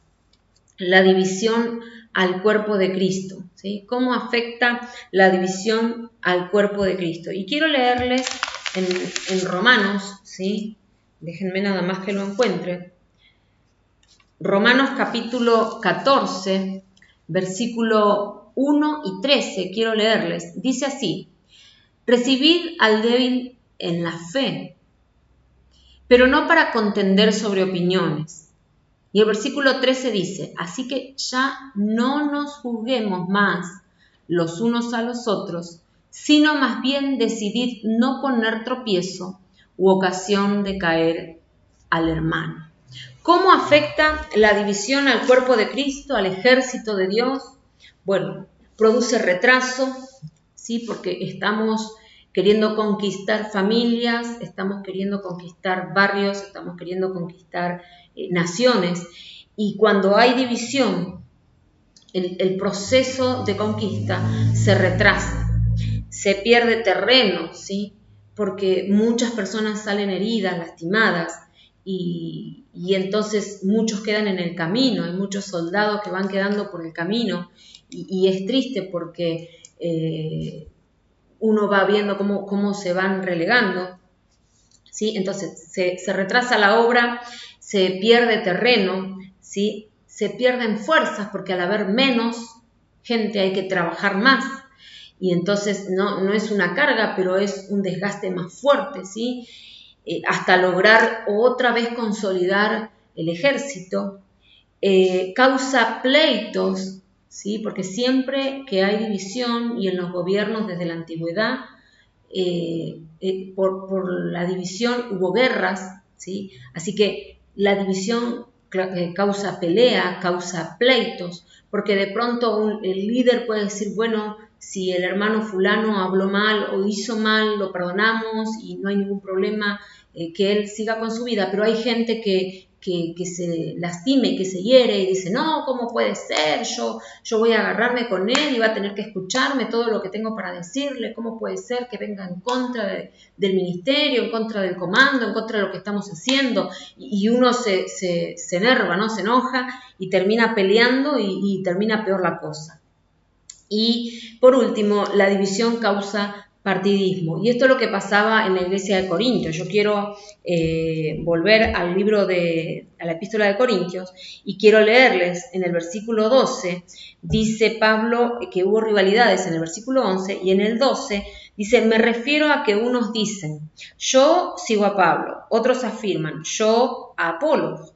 la división al cuerpo de Cristo? ¿Sí? ¿Cómo afecta la división al cuerpo de Cristo? Y quiero leerles en Romanos, ¿sí? Déjenme nada más que lo encuentre. Romanos capítulo 14, versículo 1 y 13, quiero leerles. Dice así: recibid al débil en la fe, pero no para contender sobre opiniones. Y el versículo 13 dice: así que ya no nos juzguemos más los unos a los otros, sino más bien decidid no poner tropiezo u ocasión de caer al hermano. ¿Cómo afecta la división al cuerpo de Cristo, al ejército de Dios? Bueno, produce retraso, ¿sí? Porque estamos queriendo conquistar familias, estamos queriendo conquistar barrios, estamos queriendo conquistar naciones. Y cuando hay división, el proceso de conquista se retrasa, se pierde terreno, ¿sí? Porque muchas personas salen heridas, lastimadas, y entonces muchos quedan en el camino, hay muchos soldados que van quedando por el camino, y es triste porque uno va viendo cómo se van relegando, ¿sí? Entonces se retrasa la obra, se pierde terreno, ¿sí? Se pierden fuerzas porque al haber menos gente hay que trabajar más, y entonces no es una carga, pero es un desgaste más fuerte, ¿sí? Hasta lograr otra vez consolidar el ejército. Causa pleitos, ¿sí? Porque siempre que hay división, y en los gobiernos desde la antigüedad, por la división hubo guerras, ¿sí? Así que la división causa pelea, causa pleitos, porque de pronto el líder puede decir, bueno, si el hermano fulano habló mal o hizo mal, lo perdonamos y no hay ningún problema, que él siga con su vida, pero hay gente que se lastime, que se hiere y dice, no, ¿cómo puede ser? Yo voy a agarrarme con él y va a tener que escucharme todo lo que tengo para decirle, ¿cómo puede ser que venga en contra del ministerio, en contra del comando, en contra de lo que estamos haciendo? Y uno se enerva, ¿no? Se enoja y termina peleando y termina peor la cosa. Y por último, la división causa partidismo. Y esto es lo que pasaba en la iglesia de Corintios. Yo quiero volver al a la epístola de Corintios y quiero leerles en el versículo 12, dice Pablo que hubo rivalidades en el versículo 11 y en el 12 dice, me refiero a que unos dicen, yo sigo a Pablo, otros afirman, yo a Apolos,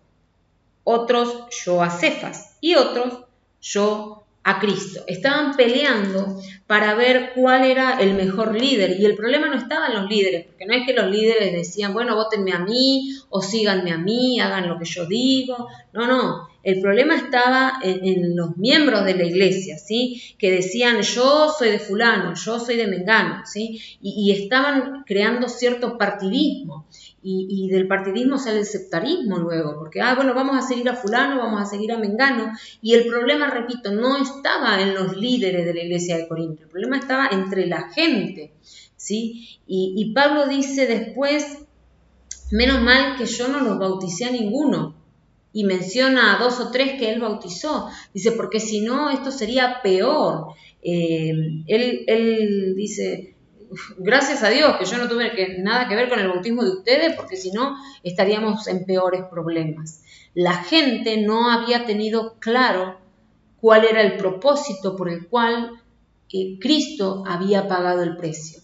otros yo a Cefas y otros yo a Cristo. Estaban peleando para ver cuál era el mejor líder y el problema no estaba en los líderes, porque no es que los líderes decían, bueno, vótenme a mí o síganme a mí, hagan lo que yo digo. No, el problema estaba en los miembros de la iglesia, ¿sí? Que decían, yo soy de fulano, yo soy de mengano, ¿sí? Y estaban creando cierto partidismo. Y del partidismo sale el sectarismo luego, porque, bueno, vamos a seguir a fulano, vamos a seguir a mengano, y el problema, repito, no estaba en los líderes de la iglesia de Corinto, el problema estaba entre la gente, ¿sí? Y Pablo dice después, menos mal que yo no los bauticé a ninguno, y menciona a 2 o 3 que él bautizó, dice, porque si no, esto sería peor. Él dice, gracias a Dios que yo no tuve nada que ver con el bautismo de ustedes, porque si no estaríamos en peores problemas. La gente no había tenido claro cuál era el propósito por el cual Cristo había pagado el precio.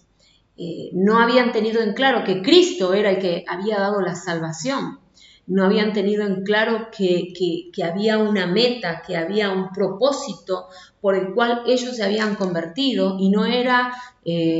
No habían tenido en claro que Cristo era el que había dado la salvación. No habían tenido en claro que había una meta, que había un propósito por el cual ellos se habían convertido y no era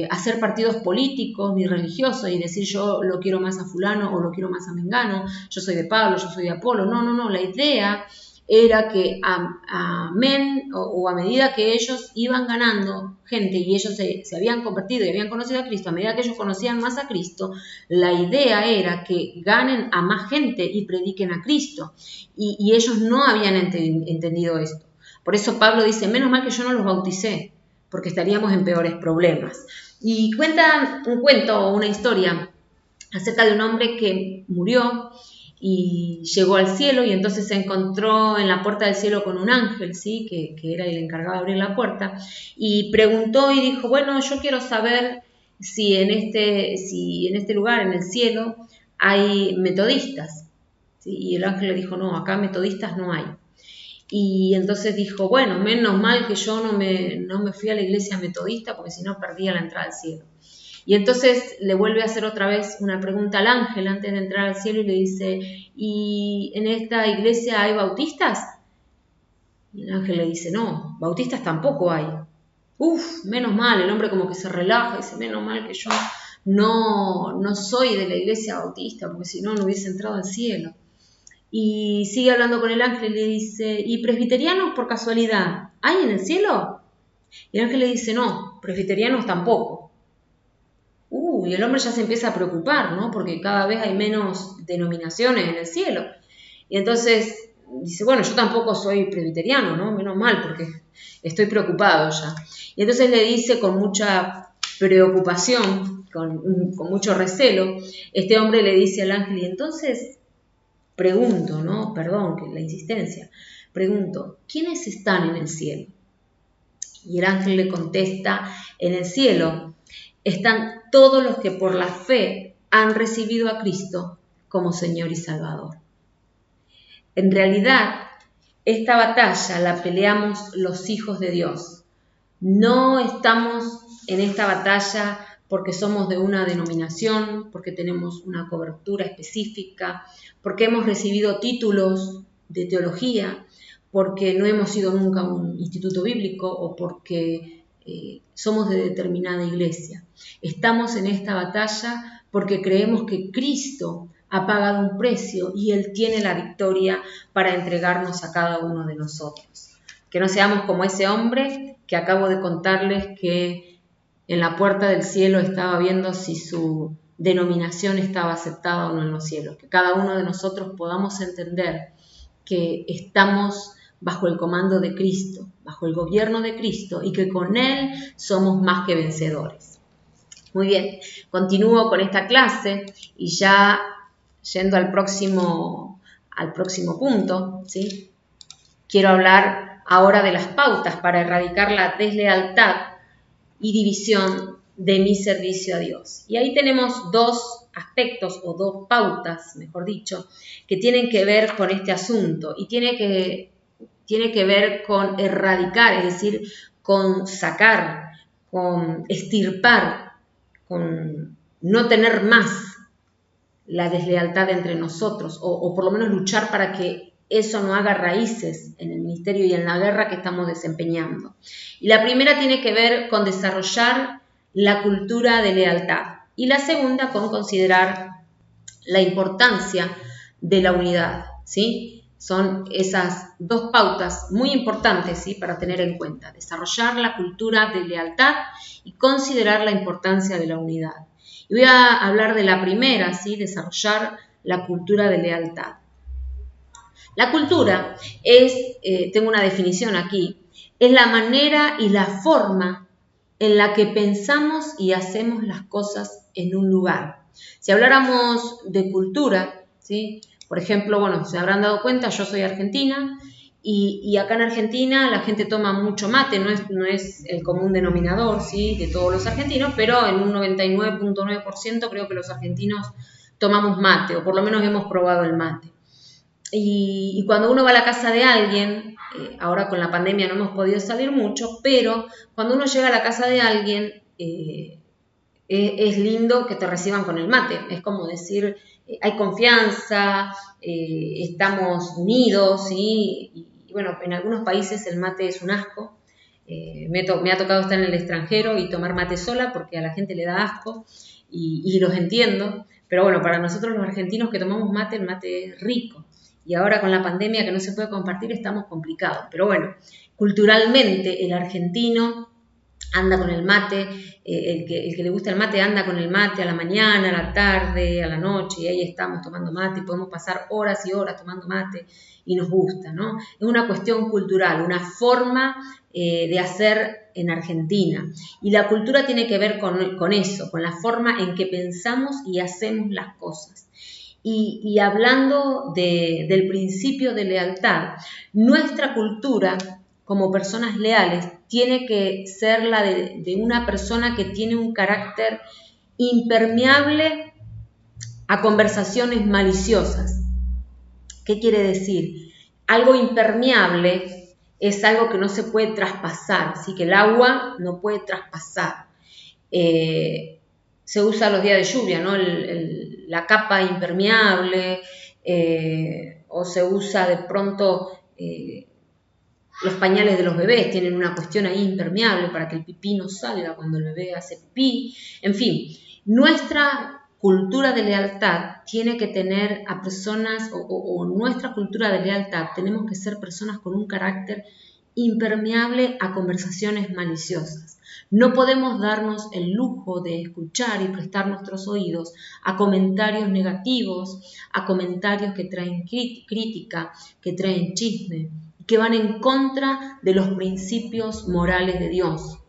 hacer partidos políticos ni religiosos y decir yo lo quiero más a fulano o lo quiero más a mengano, yo soy de Pablo, yo soy de Apolo. No, la idea era que a medida que ellos iban ganando gente y ellos se habían convertido y habían conocido a Cristo, a medida que ellos conocían más a Cristo, la idea era que ganen a más gente y prediquen a Cristo. Y ellos no habían entendido esto. Por eso Pablo dice, menos mal que yo no los bauticé, porque estaríamos en peores problemas. Y cuenta un cuento o una historia acerca de un hombre que murió y llegó al cielo y entonces se encontró en la puerta del cielo con un ángel, ¿sí? que era el encargado de abrir la puerta, y preguntó y dijo, bueno, yo quiero saber si en este lugar, en el cielo, hay metodistas. ¿Sí? Y el ángel le dijo, no, acá metodistas no hay. Y entonces dijo, bueno, menos mal que yo no me fui a la iglesia metodista porque si no perdía la entrada al cielo. Y entonces le vuelve a hacer otra vez una pregunta al ángel antes de entrar al cielo y le dice, ¿y en esta iglesia hay bautistas? Y el ángel le dice, no, bautistas tampoco hay. Menos mal, el hombre como que se relaja y dice, menos mal que yo no soy de la iglesia bautista porque si no, no hubiese entrado al cielo. Y sigue hablando con el ángel y le dice, ¿y presbiterianos por casualidad hay en el cielo? Y el ángel le dice, no, presbiterianos tampoco. Y el hombre ya se empieza a preocupar, ¿no? Porque cada vez hay menos denominaciones en el cielo. Y entonces dice, bueno, yo tampoco soy presbiteriano, ¿no? Menos mal, porque estoy preocupado ya. Y entonces le dice con mucha preocupación, con mucho recelo, este hombre le dice al ángel, y entonces pregunto, ¿no? Perdón, que la insistencia. Pregunto, ¿quiénes están en el cielo? Y el ángel le contesta, en el cielo están todos los que por la fe han recibido a Cristo como Señor y Salvador. En realidad, esta batalla la peleamos los hijos de Dios. No estamos en esta batalla porque somos de una denominación, porque tenemos una cobertura específica, porque hemos recibido títulos de teología, porque no hemos ido nunca a un instituto bíblico o porque somos de determinada iglesia. Estamos en esta batalla porque creemos que Cristo ha pagado un precio y Él tiene la victoria para entregarnos a cada uno de nosotros. Que no seamos como ese hombre que acabo de contarles que en la puerta del cielo estaba viendo si su denominación estaba aceptada o no en los cielos. Que cada uno de nosotros podamos entender que estamos bajo el comando de Cristo, bajo el gobierno de Cristo, y que con Él somos más que vencedores. Muy bien, continúo con esta clase y ya yendo al próximo punto, ¿sí? Quiero hablar ahora de las pautas para erradicar la deslealtad y división de mi servicio a Dios. Y ahí tenemos dos aspectos o dos pautas, mejor dicho, que tienen que ver con este asunto y tiene que ver con erradicar, es decir, con sacar, con extirpar, con no tener más la deslealtad entre nosotros o por lo menos luchar para que eso no haga raíces en el ministerio y en la guerra que estamos desempeñando. Y la primera tiene que ver con desarrollar la cultura de lealtad y la segunda con considerar la importancia de la unidad, ¿sí? Son esas dos pautas muy importantes, ¿sí?, para tener en cuenta. Desarrollar la cultura de lealtad y considerar la importancia de la unidad. Y voy a hablar de la primera, ¿sí?, desarrollar la cultura de lealtad. La cultura es, tengo una definición aquí, es la manera y la forma en la que pensamos y hacemos las cosas en un lugar. Si habláramos de cultura, ¿sí?, por ejemplo, bueno, se habrán dado cuenta, yo soy argentina y acá en Argentina la gente toma mucho mate, no es el común denominador, ¿sí?, de todos los argentinos, pero en un 99.9% creo que los argentinos tomamos mate, o por lo menos hemos probado el mate. Y cuando uno va a la casa de alguien, ahora con la pandemia no hemos podido salir mucho, pero cuando uno llega a la casa de alguien, es lindo que te reciban con el mate. Es como decir, hay confianza, estamos unidos, ¿sí? Y bueno, en algunos países el mate es un asco. Me ha tocado estar en el extranjero y tomar mate sola porque a la gente le da asco y los entiendo. Pero bueno, para nosotros los argentinos que tomamos mate, el mate es rico. Y ahora con la pandemia que no se puede compartir estamos complicados. Pero bueno, culturalmente el argentino anda con el mate, el que le gusta el mate anda con el mate a la mañana, a la tarde, a la noche, y ahí estamos tomando mate y podemos pasar horas y horas tomando mate y nos gusta, ¿no? Es una cuestión cultural, una forma de hacer en Argentina. Y la cultura tiene que ver con eso, con la forma en que pensamos y hacemos las cosas. Y hablando del principio de lealtad, nuestra cultura como personas leales tiene que ser la de una persona que tiene un carácter impermeable a conversaciones maliciosas. ¿Qué quiere decir? Algo impermeable es algo que no se puede traspasar, así que el agua no puede traspasar. Se usa los días de lluvia, ¿no? La capa impermeable, o se usa de pronto los pañales de los bebés, tienen una cuestión ahí impermeable para que el pipí no salga cuando el bebé hace pipí. En fin, nuestra cultura de lealtad tiene que tener a personas, o nuestra cultura de lealtad, tenemos que ser personas con un carácter impermeable a conversaciones maliciosas. No podemos darnos el lujo de escuchar y prestar nuestros oídos a comentarios negativos, a comentarios que traen crítica, que traen chisme, que van en contra de los principios morales de Dios.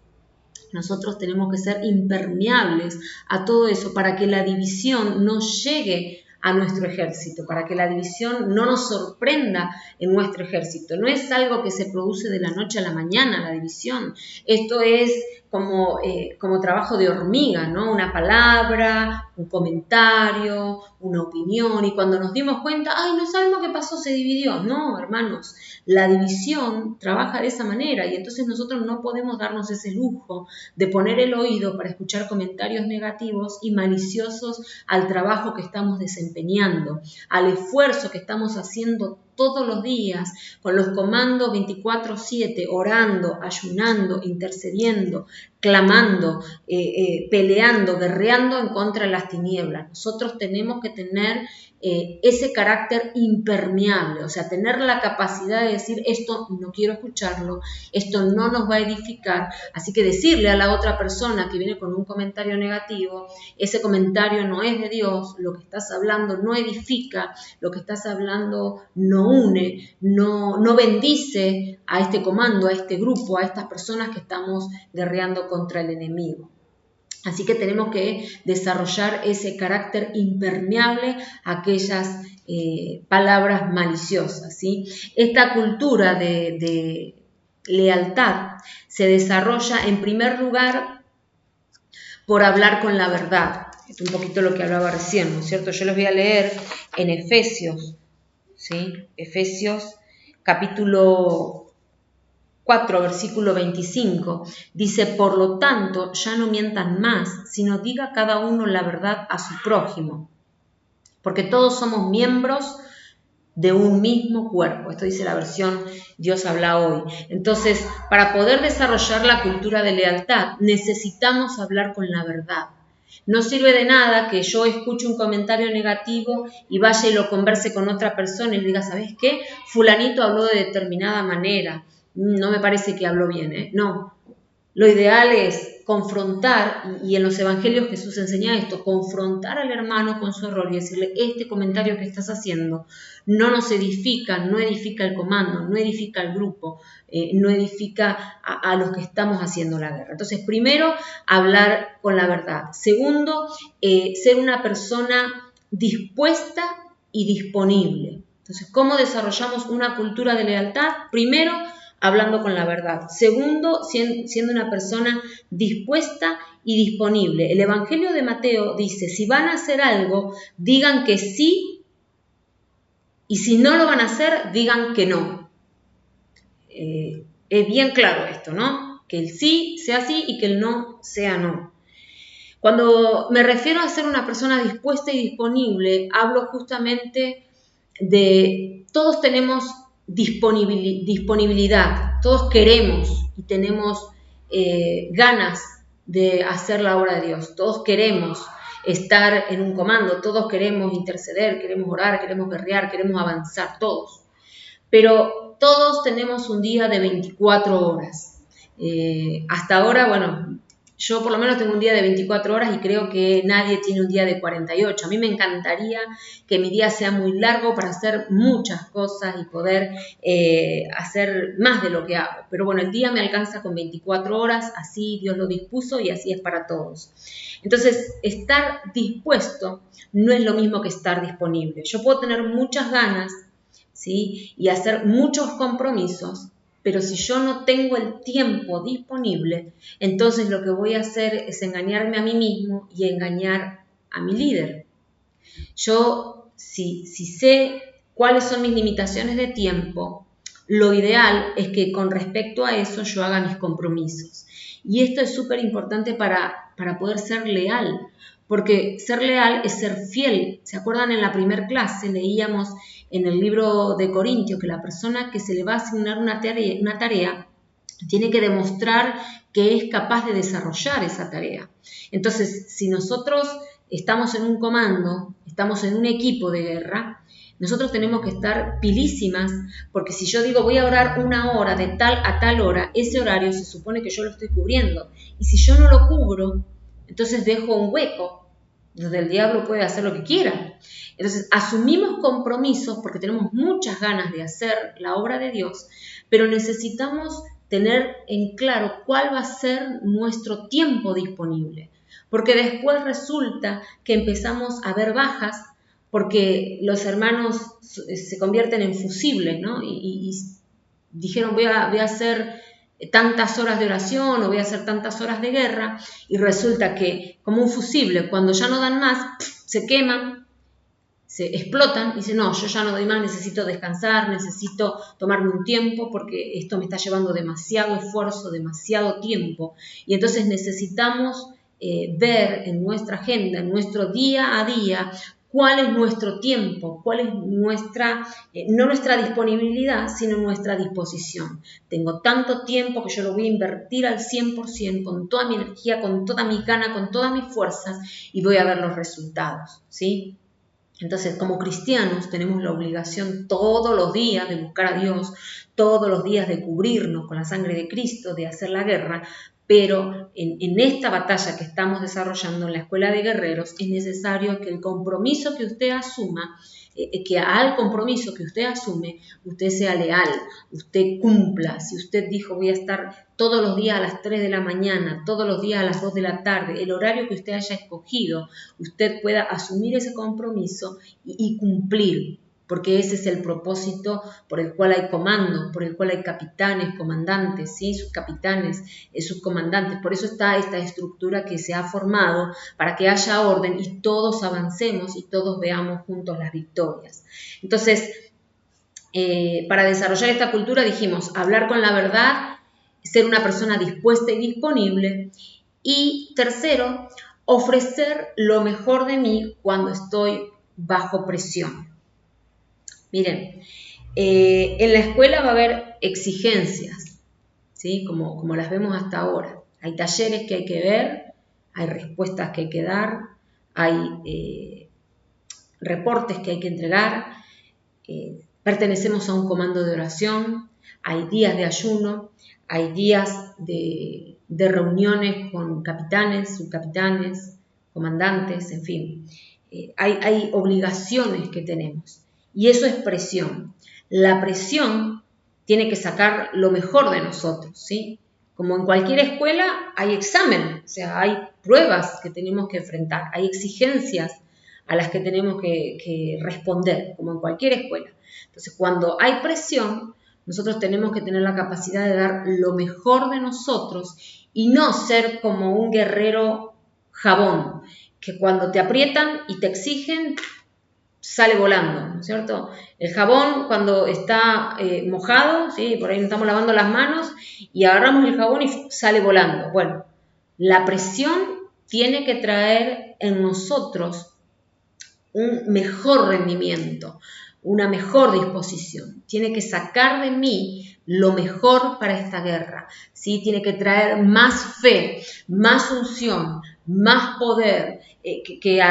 Nosotros tenemos que ser impermeables a todo eso para que la división no llegue a nuestro ejército, para que la división no nos sorprenda en nuestro ejército. No es algo que se produce de la noche a la mañana, la división. Esto es como trabajo de hormiga, ¿no? Una palabra, un comentario, una opinión, y cuando nos dimos cuenta, ¡ay, no sabemos qué pasó, se dividió! No, hermanos, la división trabaja de esa manera y entonces nosotros no podemos darnos ese lujo de poner el oído para escuchar comentarios negativos y maliciosos al trabajo que estamos desempeñando, al esfuerzo que estamos haciendo todos los días con los comandos 24/7, orando, ayunando, intercediendo, clamando, peleando, guerreando en contra de las tinieblas. Nosotros tenemos que tener ese carácter impermeable, o sea, tener la capacidad de decir, esto no quiero escucharlo, esto no nos va a edificar, así que decirle a la otra persona que viene con un comentario negativo, ese comentario no es de Dios, lo que estás hablando no edifica, lo que estás hablando no une, no bendice a este comando, a este grupo, a estas personas que estamos guerreando contra el enemigo. Así que tenemos que desarrollar ese carácter impermeable a aquellas palabras maliciosas, ¿sí? Esta cultura de lealtad se desarrolla en primer lugar por hablar con la verdad. Es un poquito lo que hablaba recién, ¿no es cierto? Yo les voy a leer en Efesios, ¿sí? Efesios capítulo 4, versículo 25, dice, por lo tanto, ya no mientan más, sino diga cada uno la verdad a su prójimo, porque todos somos miembros de un mismo cuerpo. Esto dice la versión Dios habla hoy. Entonces, para poder desarrollar la cultura de lealtad, necesitamos hablar con la verdad. No sirve de nada que yo escuche un comentario negativo y vaya y lo converse con otra persona y le diga, ¿sabes qué? Fulanito habló de determinada manera. No me parece que habló bien, ¿eh? No, lo ideal es confrontar, y en los evangelios Jesús enseña esto, confrontar al hermano con su error y decirle, este comentario que estás haciendo no nos edifica, no edifica el comando, no edifica el grupo, no edifica a los que estamos haciendo la guerra. Entonces, primero, hablar con la verdad. Segundo, ser una persona dispuesta y disponible. Entonces, ¿cómo desarrollamos una cultura de lealtad? Primero, hablando con la verdad. Segundo, siendo una persona dispuesta y disponible. El Evangelio de Mateo dice, si van a hacer algo, digan que sí, y si no lo van a hacer, digan que no. Es bien claro esto, ¿no? Que el sí sea sí y que el no sea no. Cuando me refiero a ser una persona dispuesta y disponible, hablo justamente de todos tenemos disponibilidad, todos queremos y tenemos ganas de hacer la obra de Dios, todos queremos estar en un comando, todos queremos interceder, queremos orar, queremos guerrear, queremos avanzar, todos, pero todos tenemos un día de 24 horas. Hasta ahora, bueno, yo por lo menos tengo un día de 24 horas y creo que nadie tiene un día de 48. A mí me encantaría que mi día sea muy largo para hacer muchas cosas y poder hacer más de lo que hago. Pero bueno, el día me alcanza con 24 horas, así Dios lo dispuso y así es para todos. Entonces, estar dispuesto no es lo mismo que estar disponible. Yo puedo tener muchas ganas, ¿sí? Y hacer muchos compromisos, pero si yo no tengo el tiempo disponible, entonces lo que voy a hacer es engañarme a mí mismo y engañar a mi líder. Yo, si sé cuáles son mis limitaciones de tiempo, lo ideal es que con respecto a eso yo haga mis compromisos. Y esto es súper importante para poder ser leal, porque ser leal es ser fiel. ¿Se acuerdan? En la primera clase leíamos en el libro de Corintios que la persona que se le va a asignar una tarea tiene que demostrar que es capaz de desarrollar esa tarea. Entonces, si nosotros estamos en un comando, estamos en un equipo de guerra, nosotros tenemos que estar pilísimas, porque si yo digo voy a orar 1 hora de tal a tal hora, ese horario se supone que yo lo estoy cubriendo. Y si yo no lo cubro, entonces dejo un hueco donde el diablo puede hacer lo que quiera. Entonces asumimos compromisos porque tenemos muchas ganas de hacer la obra de Dios, pero necesitamos tener en claro cuál va a ser nuestro tiempo disponible, porque después resulta que empezamos a ver bajas porque los hermanos se convierten en fusibles, ¿no? Y dijeron voy a hacer tantas horas de oración o voy a hacer tantas horas de guerra, y resulta que como un fusible, cuando ya no dan más, se queman, se explotan y dicen, no, yo ya no doy más, necesito descansar, necesito tomarme un tiempo porque esto me está llevando demasiado esfuerzo, demasiado tiempo. Y entonces necesitamos ver en nuestra agenda, en nuestro día a día, cuál es nuestro tiempo, cuál es nuestra, no nuestra disponibilidad, sino nuestra disposición. Tengo tanto tiempo que yo lo voy a invertir al 100%, con toda mi energía, con toda mi gana, con todas mis fuerzas, y voy a ver los resultados, ¿sí? Entonces, como cristianos tenemos la obligación todos los días de buscar a Dios, todos los días de cubrirnos con la sangre de Cristo, de hacer la guerra, pero en esta batalla que estamos desarrollando en la Escuela de Guerreros es necesario que el compromiso que usted asuma, que al compromiso que usted asume, usted sea leal, usted cumpla. Si usted dijo voy a estar todos los días a las 3 de la mañana, todos los días a las 2 de la tarde, el horario que usted haya escogido, usted pueda asumir ese compromiso y cumplir, porque ese es el propósito por el cual hay comando, por el cual hay capitanes, comandantes, ¿sí? Subcapitanes, subcomandantes. Por eso está esta estructura que se ha formado para que haya orden y todos avancemos y todos veamos juntos las victorias. Entonces, para desarrollar esta cultura dijimos hablar con la verdad, ser una persona dispuesta y disponible. Y tercero, ofrecer lo mejor de mí cuando estoy bajo presión. Miren, en la escuela va a haber exigencias, ¿sí? Como las vemos hasta ahora. Hay talleres que hay que ver, hay respuestas que hay que dar, hay reportes que hay que entregar, pertenecemos a un comando de oración, hay días de ayuno, hay días de reuniones con capitanes, subcapitanes, comandantes, en fin. Hay obligaciones que tenemos y eso es presión. La presión tiene que sacar lo mejor de nosotros, ¿sí? Como en cualquier escuela hay examen, o sea, hay pruebas que tenemos que enfrentar, hay exigencias a las que tenemos que responder, como en cualquier escuela. Entonces, cuando hay presión, nosotros tenemos que tener la capacidad de dar lo mejor de nosotros y no ser como un guerrero jabón, que cuando te aprietan y te exigen, sale volando, ¿no es cierto? El jabón cuando está mojado, ¿sí? Por ahí nos estamos lavando las manos y agarramos el jabón y sale volando. Bueno, la presión tiene que traer en nosotros un mejor rendimiento, una mejor disposición. Tiene que sacar de mí lo mejor para esta guerra, ¿sí? Tiene que traer más fe, más unción, más poder, que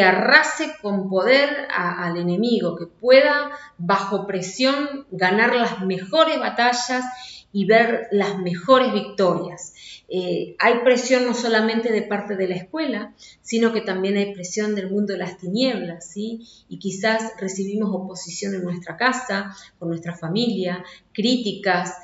arrase con poder al enemigo, que pueda bajo presión ganar las mejores batallas y ver las mejores victorias. Hay presión no solamente de parte de la escuela, sino que también hay presión del mundo de las tinieblas, ¿sí? Y quizás recibimos oposición en nuestra casa, con nuestra familia, críticas,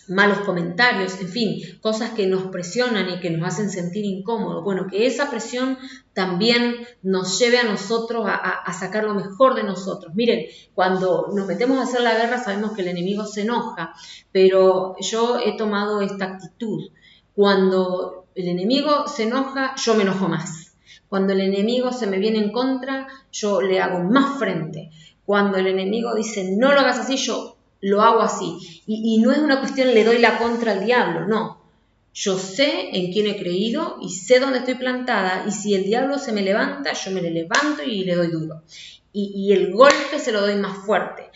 malos comentarios, en fin, cosas que nos presionan y que nos hacen sentir incómodos. Bueno, que esa presión también nos lleve a nosotros a sacar lo mejor de nosotros. Miren, cuando nos metemos a hacer la guerra sabemos que el enemigo se enoja, pero yo he tomado esta actitud. Cuando el enemigo se enoja, yo me enojo más. Cuando el enemigo se me viene en contra, yo le hago más frente. Cuando el enemigo dice, no lo hagas así, yo lo hago así. Y no es una cuestión, le doy la contra al diablo, no. Yo sé en quién he creído y sé dónde estoy plantada y si el diablo se me levanta, yo me le levanto y le doy duro. Y el golpe se lo doy más fuerte.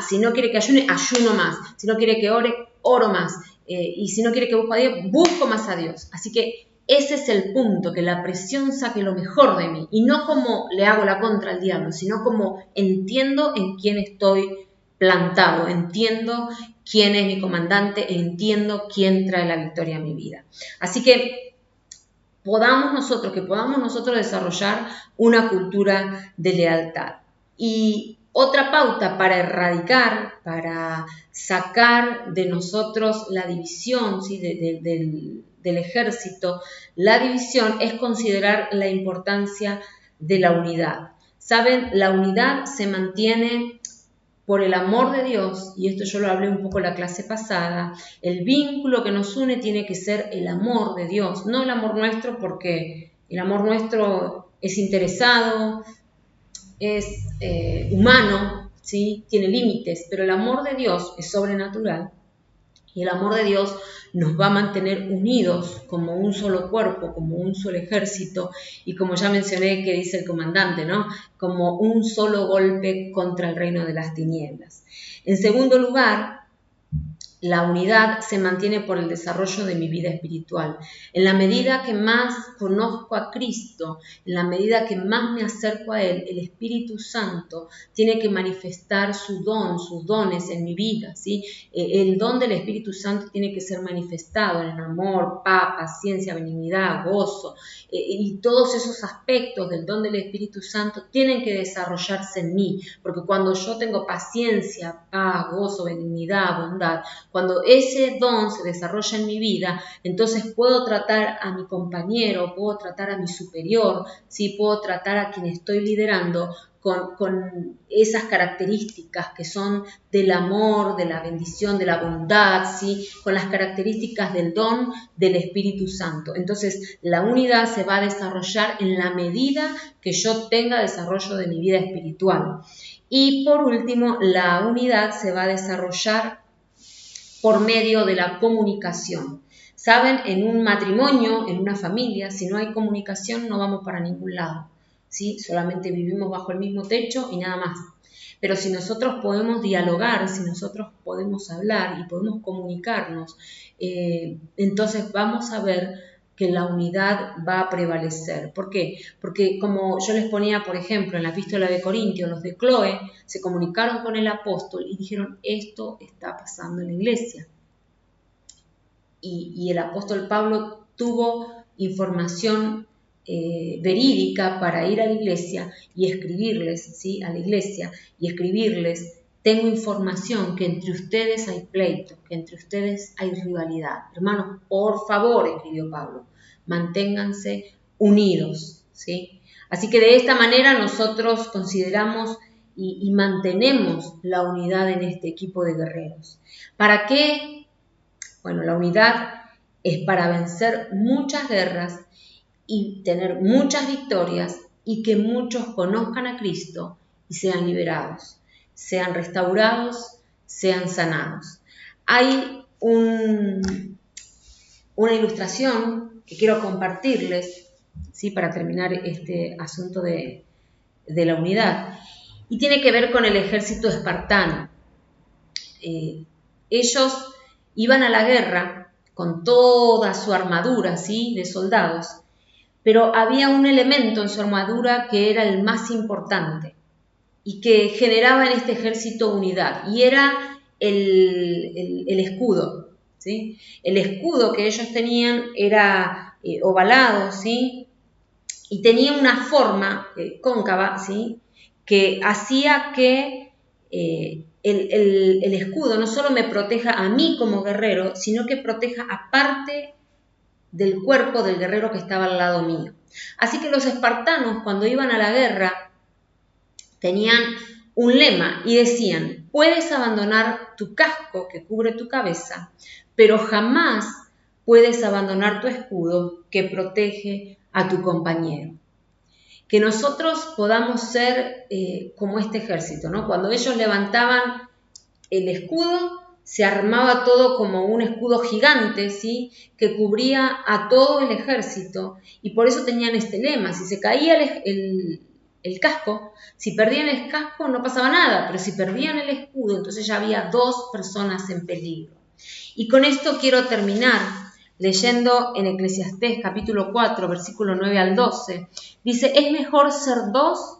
Si no quiere que ayune, ayuno más. Si no quiere que ore, oro más. Y si no quiere que busque a Dios, busco más a Dios. Así que ese es el punto, que la presión saque lo mejor de mí. Y no como le hago la contra al diablo, sino como entiendo en quién estoy plantado, entiendo quién es mi comandante, entiendo quién trae la victoria a mi vida. Así que podamos nosotros desarrollar una cultura de lealtad. Y otra pauta para erradicar, para sacar de nosotros la división, ¿sí? del ejército, la división es considerar la importancia de la unidad. ¿Saben? La unidad se mantiene por el amor de Dios, y esto yo lo hablé un poco la clase pasada, el vínculo que nos une tiene que ser el amor de Dios, no el amor nuestro, porque el amor nuestro es interesado, es humano, ¿sí? Tiene límites, pero el amor de Dios es sobrenatural Y el amor de Dios nos va a mantener unidos como un solo cuerpo, como un solo ejército y como ya mencioné que dice el comandante, ¿no? Como un solo golpe contra el reino de las tinieblas. En segundo lugar, la unidad se mantiene por el desarrollo de mi vida espiritual. En la medida que más conozco a Cristo, en la medida que más me acerco a Él, el Espíritu Santo tiene que manifestar sus dones en mi vida, ¿sí? El don del Espíritu Santo tiene que ser manifestado en amor, paz, paciencia, benignidad, gozo, y todos esos aspectos del don del Espíritu Santo tienen que desarrollarse en mí, porque cuando yo tengo paciencia, paz, gozo, benignidad, bondad, cuando ese don se desarrolla en mi vida, entonces puedo tratar a mi compañero, puedo tratar a mi superior, ¿sí? Puedo tratar a quien estoy liderando con esas características que son del amor, de la bendición, de la bondad, ¿sí? Con las características del don del Espíritu Santo. Entonces, la unidad se va a desarrollar en la medida que yo tenga desarrollo de mi vida espiritual. Y por último, la unidad se va a desarrollar por medio de la comunicación. Saben, en un matrimonio, en una familia, si no hay comunicación no vamos para ningún lado, ¿sí? Solamente vivimos bajo el mismo techo y nada más. Pero si nosotros podemos dialogar, si nosotros podemos hablar y podemos comunicarnos, entonces vamos a ver que la unidad va a prevalecer. ¿Por qué? Porque como yo les ponía, por ejemplo, en la epístola de Corintios, los de Cloé se comunicaron con el apóstol y dijeron, esto está pasando en la iglesia. Y el apóstol Pablo tuvo información verídica para ir a la iglesia y escribirles, ¿sí? A la iglesia y escribirles, tengo información que entre ustedes hay pleito, que entre ustedes hay rivalidad. Hermanos, por favor, escribió Pablo, manténganse unidos, ¿sí? Así que de esta manera nosotros consideramos y mantenemos la unidad en este equipo de guerreros. ¿Para qué? Bueno, la unidad es para vencer muchas guerras y tener muchas victorias y que muchos conozcan a Cristo y sean liberados, sean restaurados, sean sanados. Hay una ilustración que quiero compartirles, ¿sí? Para terminar este asunto de la unidad, y tiene que ver con el ejército espartano. Ellos iban a la guerra con toda su armadura, ¿sí? De soldados, pero había un elemento en su armadura que era el más importante y que generaba en este ejército unidad, y era el escudo, ¿sí? El escudo que ellos tenían era ovalado, ¿sí? Y tenía una forma cóncava, ¿sí? Que hacía que el escudo no solo me proteja a mí como guerrero, sino que proteja a parte del cuerpo del guerrero que estaba al lado mío. Así que los espartanos, cuando iban a la guerra, tenían un lema y decían, puedes abandonar tu casco que cubre tu cabeza, pero jamás puedes abandonar tu escudo que protege a tu compañero. Que nosotros podamos ser como este ejército, ¿no? Cuando ellos levantaban el escudo, se armaba todo como un escudo gigante, ¿sí? Que cubría a todo el ejército, y por eso tenían este lema: si se caía el casco, si perdían el casco no pasaba nada, pero si perdían el escudo, entonces ya había 2 personas en peligro. Y con esto quiero terminar leyendo en Eclesiastés capítulo 4, versículo 9 al 12, dice, es mejor ser 2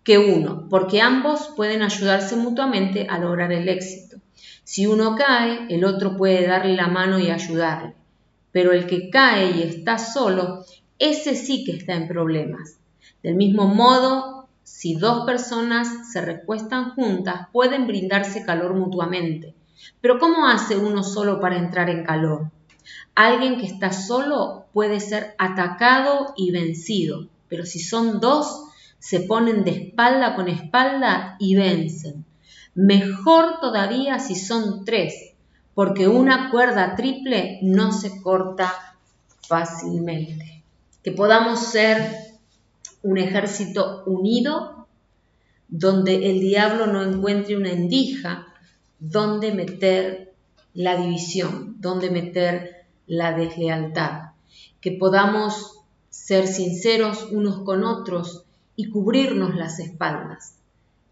que 1, porque ambos pueden ayudarse mutuamente a lograr el éxito. Si uno cae, el otro puede darle la mano y ayudarle, pero el que cae y está solo, ese sí que está en problemas. Del mismo modo, si 2 personas se recuestan juntas, pueden brindarse calor mutuamente. Pero ¿cómo hace uno solo para entrar en calor? Alguien que está solo puede ser atacado y vencido, pero si son 2, se ponen de espalda con espalda y vencen. Mejor todavía si son 3, porque una cuerda triple no se corta fácilmente. Que podamos ser un ejército unido, donde el diablo no encuentre una endija donde meter la división, dónde meter la deslealtad, que podamos ser sinceros unos con otros y cubrirnos las espaldas.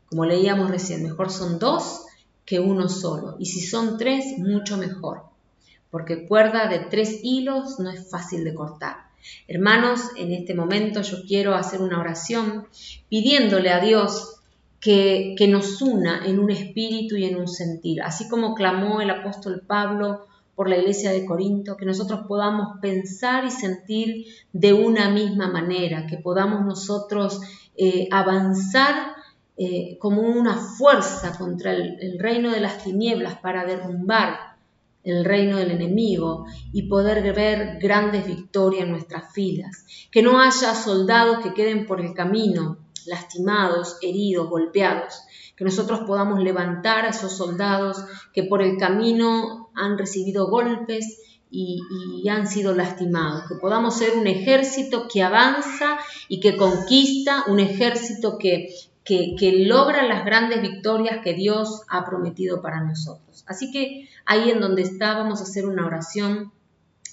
Como leíamos recién, mejor son 2 que 1 solo, y si son 3, mucho mejor, porque cuerda de 3 hilos no es fácil de cortar. Hermanos, en este momento yo quiero hacer una oración pidiéndole a Dios que nos una en un espíritu y en un sentir, así como clamó el apóstol Pablo por la iglesia de Corinto, que nosotros podamos pensar y sentir de una misma manera, que podamos nosotros avanzar como una fuerza contra el reino de las tinieblas para derrumbar el reino del enemigo y poder ver grandes victorias en nuestras filas. Que no haya soldados que queden por el camino, lastimados, heridos, golpeados. Que nosotros podamos levantar a esos soldados que por el camino han recibido golpes y han sido lastimados. Que podamos ser un ejército que avanza y que conquista, un ejército que logra las grandes victorias que Dios ha prometido para nosotros. Así que ahí en donde está vamos a hacer una oración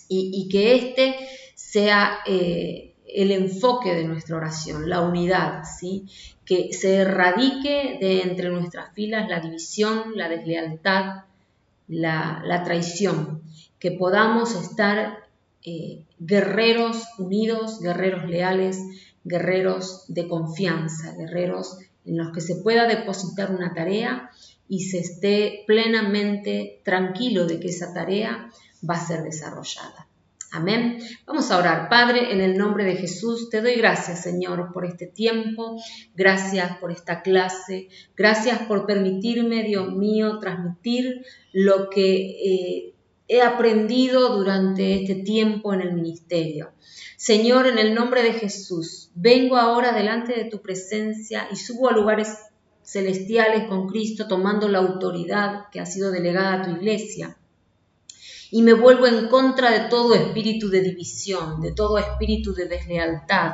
y que este sea el enfoque de nuestra oración, la unidad, ¿sí? Que se erradique de entre nuestras filas la división, la deslealtad, la traición, que podamos estar guerreros unidos, guerreros leales, guerreros de confianza, guerreros en los que se pueda depositar una tarea y se esté plenamente tranquilo de que esa tarea va a ser desarrollada. Amén. Vamos a orar. Padre, en el nombre de Jesús, te doy gracias, Señor, por este tiempo. Gracias por esta clase. Gracias por permitirme, Dios mío, transmitir lo que he aprendido durante este tiempo en el ministerio. Señor, en el nombre de Jesús, vengo ahora delante de tu presencia y subo a lugares celestiales con Cristo, tomando la autoridad que ha sido delegada a tu iglesia. Y me vuelvo en contra de todo espíritu de división, de todo espíritu de deslealtad,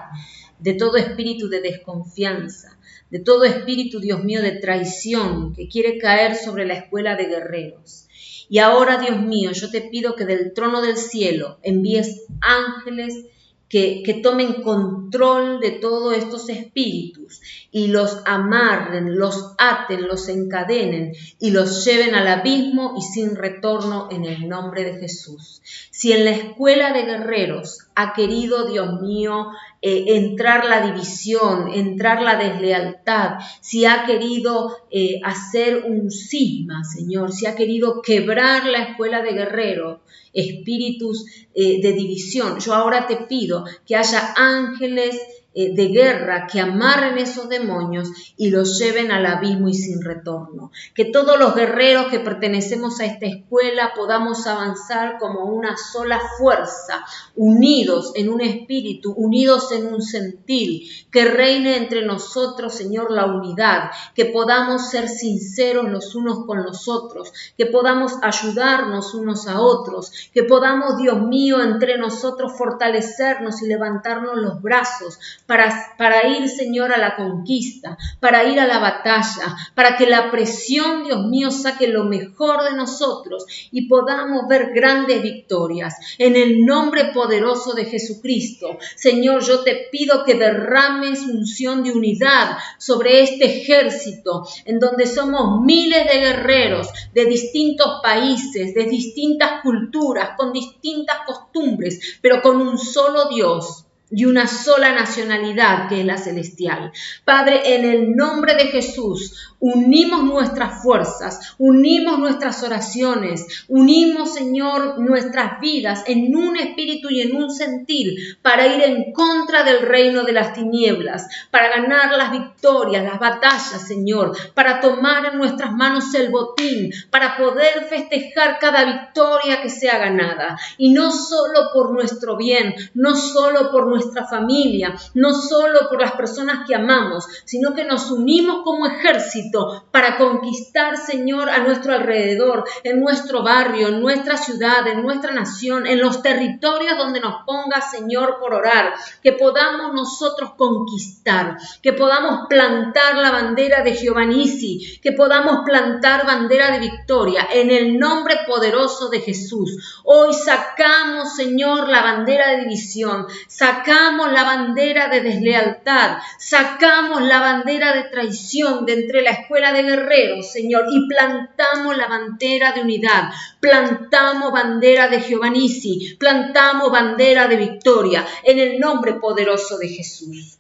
de todo espíritu de desconfianza, de todo espíritu, Dios mío, de traición que quiere caer sobre la escuela de guerreros. Y ahora, Dios mío, yo te pido que del trono del cielo envíes ángeles que tomen control de todos estos espíritus y los amarren, los aten, los encadenen y los lleven al abismo y sin retorno en el nombre de Jesús. Si en la escuela de guerreros ha querido, Dios mío, entrar la división, entrar la deslealtad, si ha querido hacer un cisma, Señor, si ha querido quebrar la escuela de guerreros, espíritus de división, yo ahora te pido que haya ángeles de guerra que amarren esos demonios y los lleven al abismo y sin retorno. Que todos los guerreros que pertenecemos a esta escuela podamos avanzar como una sola fuerza, unidos en un espíritu, unidos en un sentir, que reine entre nosotros, Señor, la unidad, que podamos ser sinceros los unos con los otros, que podamos ayudarnos unos a otros, que podamos, Dios mío, entre nosotros fortalecernos y levantarnos los brazos para ir, Señor, a la conquista, para ir a la batalla, para que la presión, Dios mío, saque lo mejor de nosotros y podamos ver grandes victorias. En el nombre poderoso de Jesucristo, Señor, yo te pido que derrames unción de unidad sobre este ejército, en donde somos miles de guerreros de distintos países, de distintas culturas, con distintas costumbres, pero con un solo Dios y una sola nacionalidad que es la celestial. Padre, en el nombre de Jesús, unimos nuestras fuerzas, unimos nuestras oraciones, unimos, Señor, nuestras vidas en un espíritu y en un sentir para ir en contra del reino de las tinieblas, para ganar las victorias, las batallas, Señor, para tomar en nuestras manos el botín, para poder festejar cada victoria que sea ganada. Y no solo por nuestro bien, no solo por nuestro nuestra familia, no solo por las personas que amamos, sino que nos unimos como ejército para conquistar, Señor, a nuestro alrededor, en nuestro barrio, en nuestra ciudad, en nuestra nación, en los territorios donde nos ponga, Señor, por orar, que podamos nosotros conquistar, que podamos plantar la bandera de Jehová Nisi, que podamos plantar bandera de victoria en el nombre poderoso de Jesús. Hoy sacamos, Señor, la bandera de división, sacamos la bandera de deslealtad, sacamos la bandera de traición de entre la escuela de guerreros, Señor, y plantamos la bandera de unidad, plantamos bandera de Jehová Nisi, plantamos bandera de victoria en el nombre poderoso de Jesús.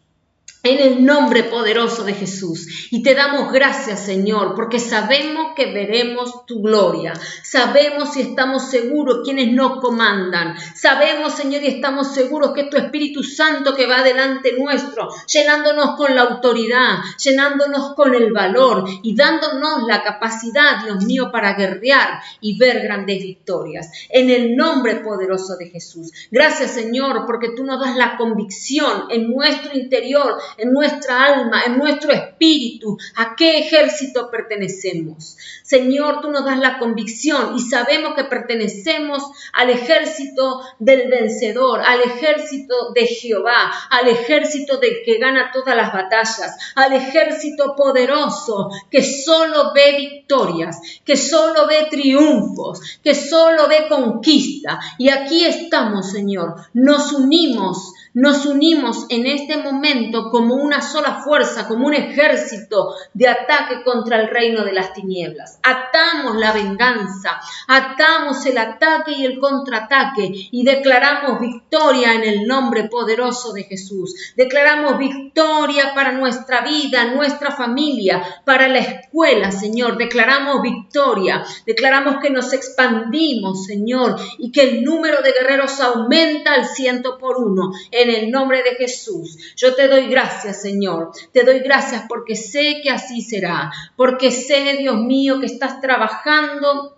En el nombre poderoso de Jesús. Y te damos gracias, Señor, porque sabemos que veremos tu gloria. Sabemos y estamos seguros quienes nos comandan. Sabemos, Señor, y estamos seguros que es tu Espíritu Santo que va delante nuestro, llenándonos con la autoridad, llenándonos con el valor y dándonos la capacidad, Dios mío, para guerrear y ver grandes victorias. En el nombre poderoso de Jesús. Gracias, Señor, porque tú nos das la convicción en nuestro interior, en nuestra alma, en nuestro espíritu, a qué ejército pertenecemos. Señor, tú nos das la convicción y sabemos que pertenecemos al ejército del vencedor, al ejército de Jehová, al ejército del que gana todas las batallas, al ejército poderoso que solo ve victorias, que solo ve triunfos, que solo ve conquista. Y aquí estamos, Señor, nos unimos en este momento como una sola fuerza, como un ejército de ataque contra el reino de las tinieblas. Atamos la venganza, atamos el ataque y el contraataque y declaramos victoria en el nombre poderoso de Jesús. Declaramos victoria para nuestra vida, nuestra familia, para la escuela, Señor. Declaramos victoria, declaramos que nos expandimos, Señor, y que el número de guerreros aumenta al 100 por 1. En el nombre de Jesús, yo te doy gracias, Señor. Te doy gracias porque sé que así será. Porque sé, Dios mío, que estás trabajando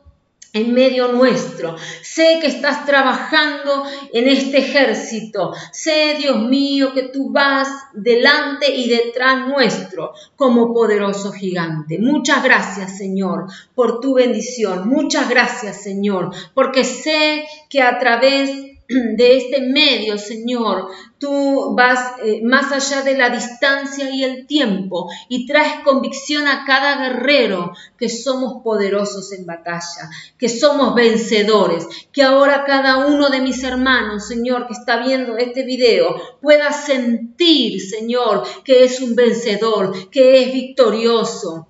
en medio nuestro. Sé que estás trabajando en este ejército. Sé, Dios mío, que tú vas delante y detrás nuestro como poderoso gigante. Muchas gracias, Señor, por tu bendición. Muchas gracias, Señor, porque sé que a través de este medio, Señor, tú vas más allá de la distancia y el tiempo y traes convicción a cada guerrero que somos poderosos en batalla, que somos vencedores, que ahora cada uno de mis hermanos, Señor, que está viendo este video, pueda sentir, Señor, que es un vencedor, que es victorioso,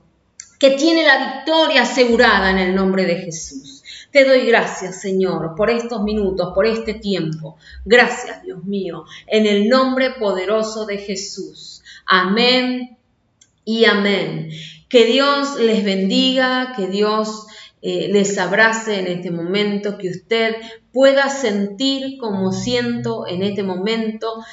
que tiene la victoria asegurada en el nombre de Jesús. Te doy gracias, Señor, por estos minutos, por este tiempo. Gracias, Dios mío, en el nombre poderoso de Jesús. Amén y amén. Que Dios les bendiga, que Dios les abrace en este momento, que usted pueda sentir como siento en este momento,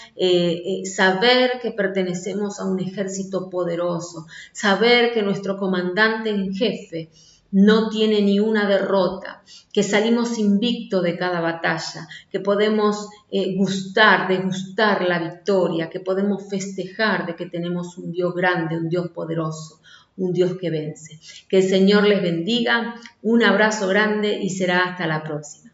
saber que pertenecemos a un ejército poderoso, saber que nuestro comandante en jefe no tiene ni una derrota, que salimos invictos de cada batalla, que podemos degustar la victoria, que podemos festejar de que tenemos un Dios grande, un Dios poderoso, un Dios que vence. Que el Señor les bendiga, un abrazo grande y será hasta la próxima.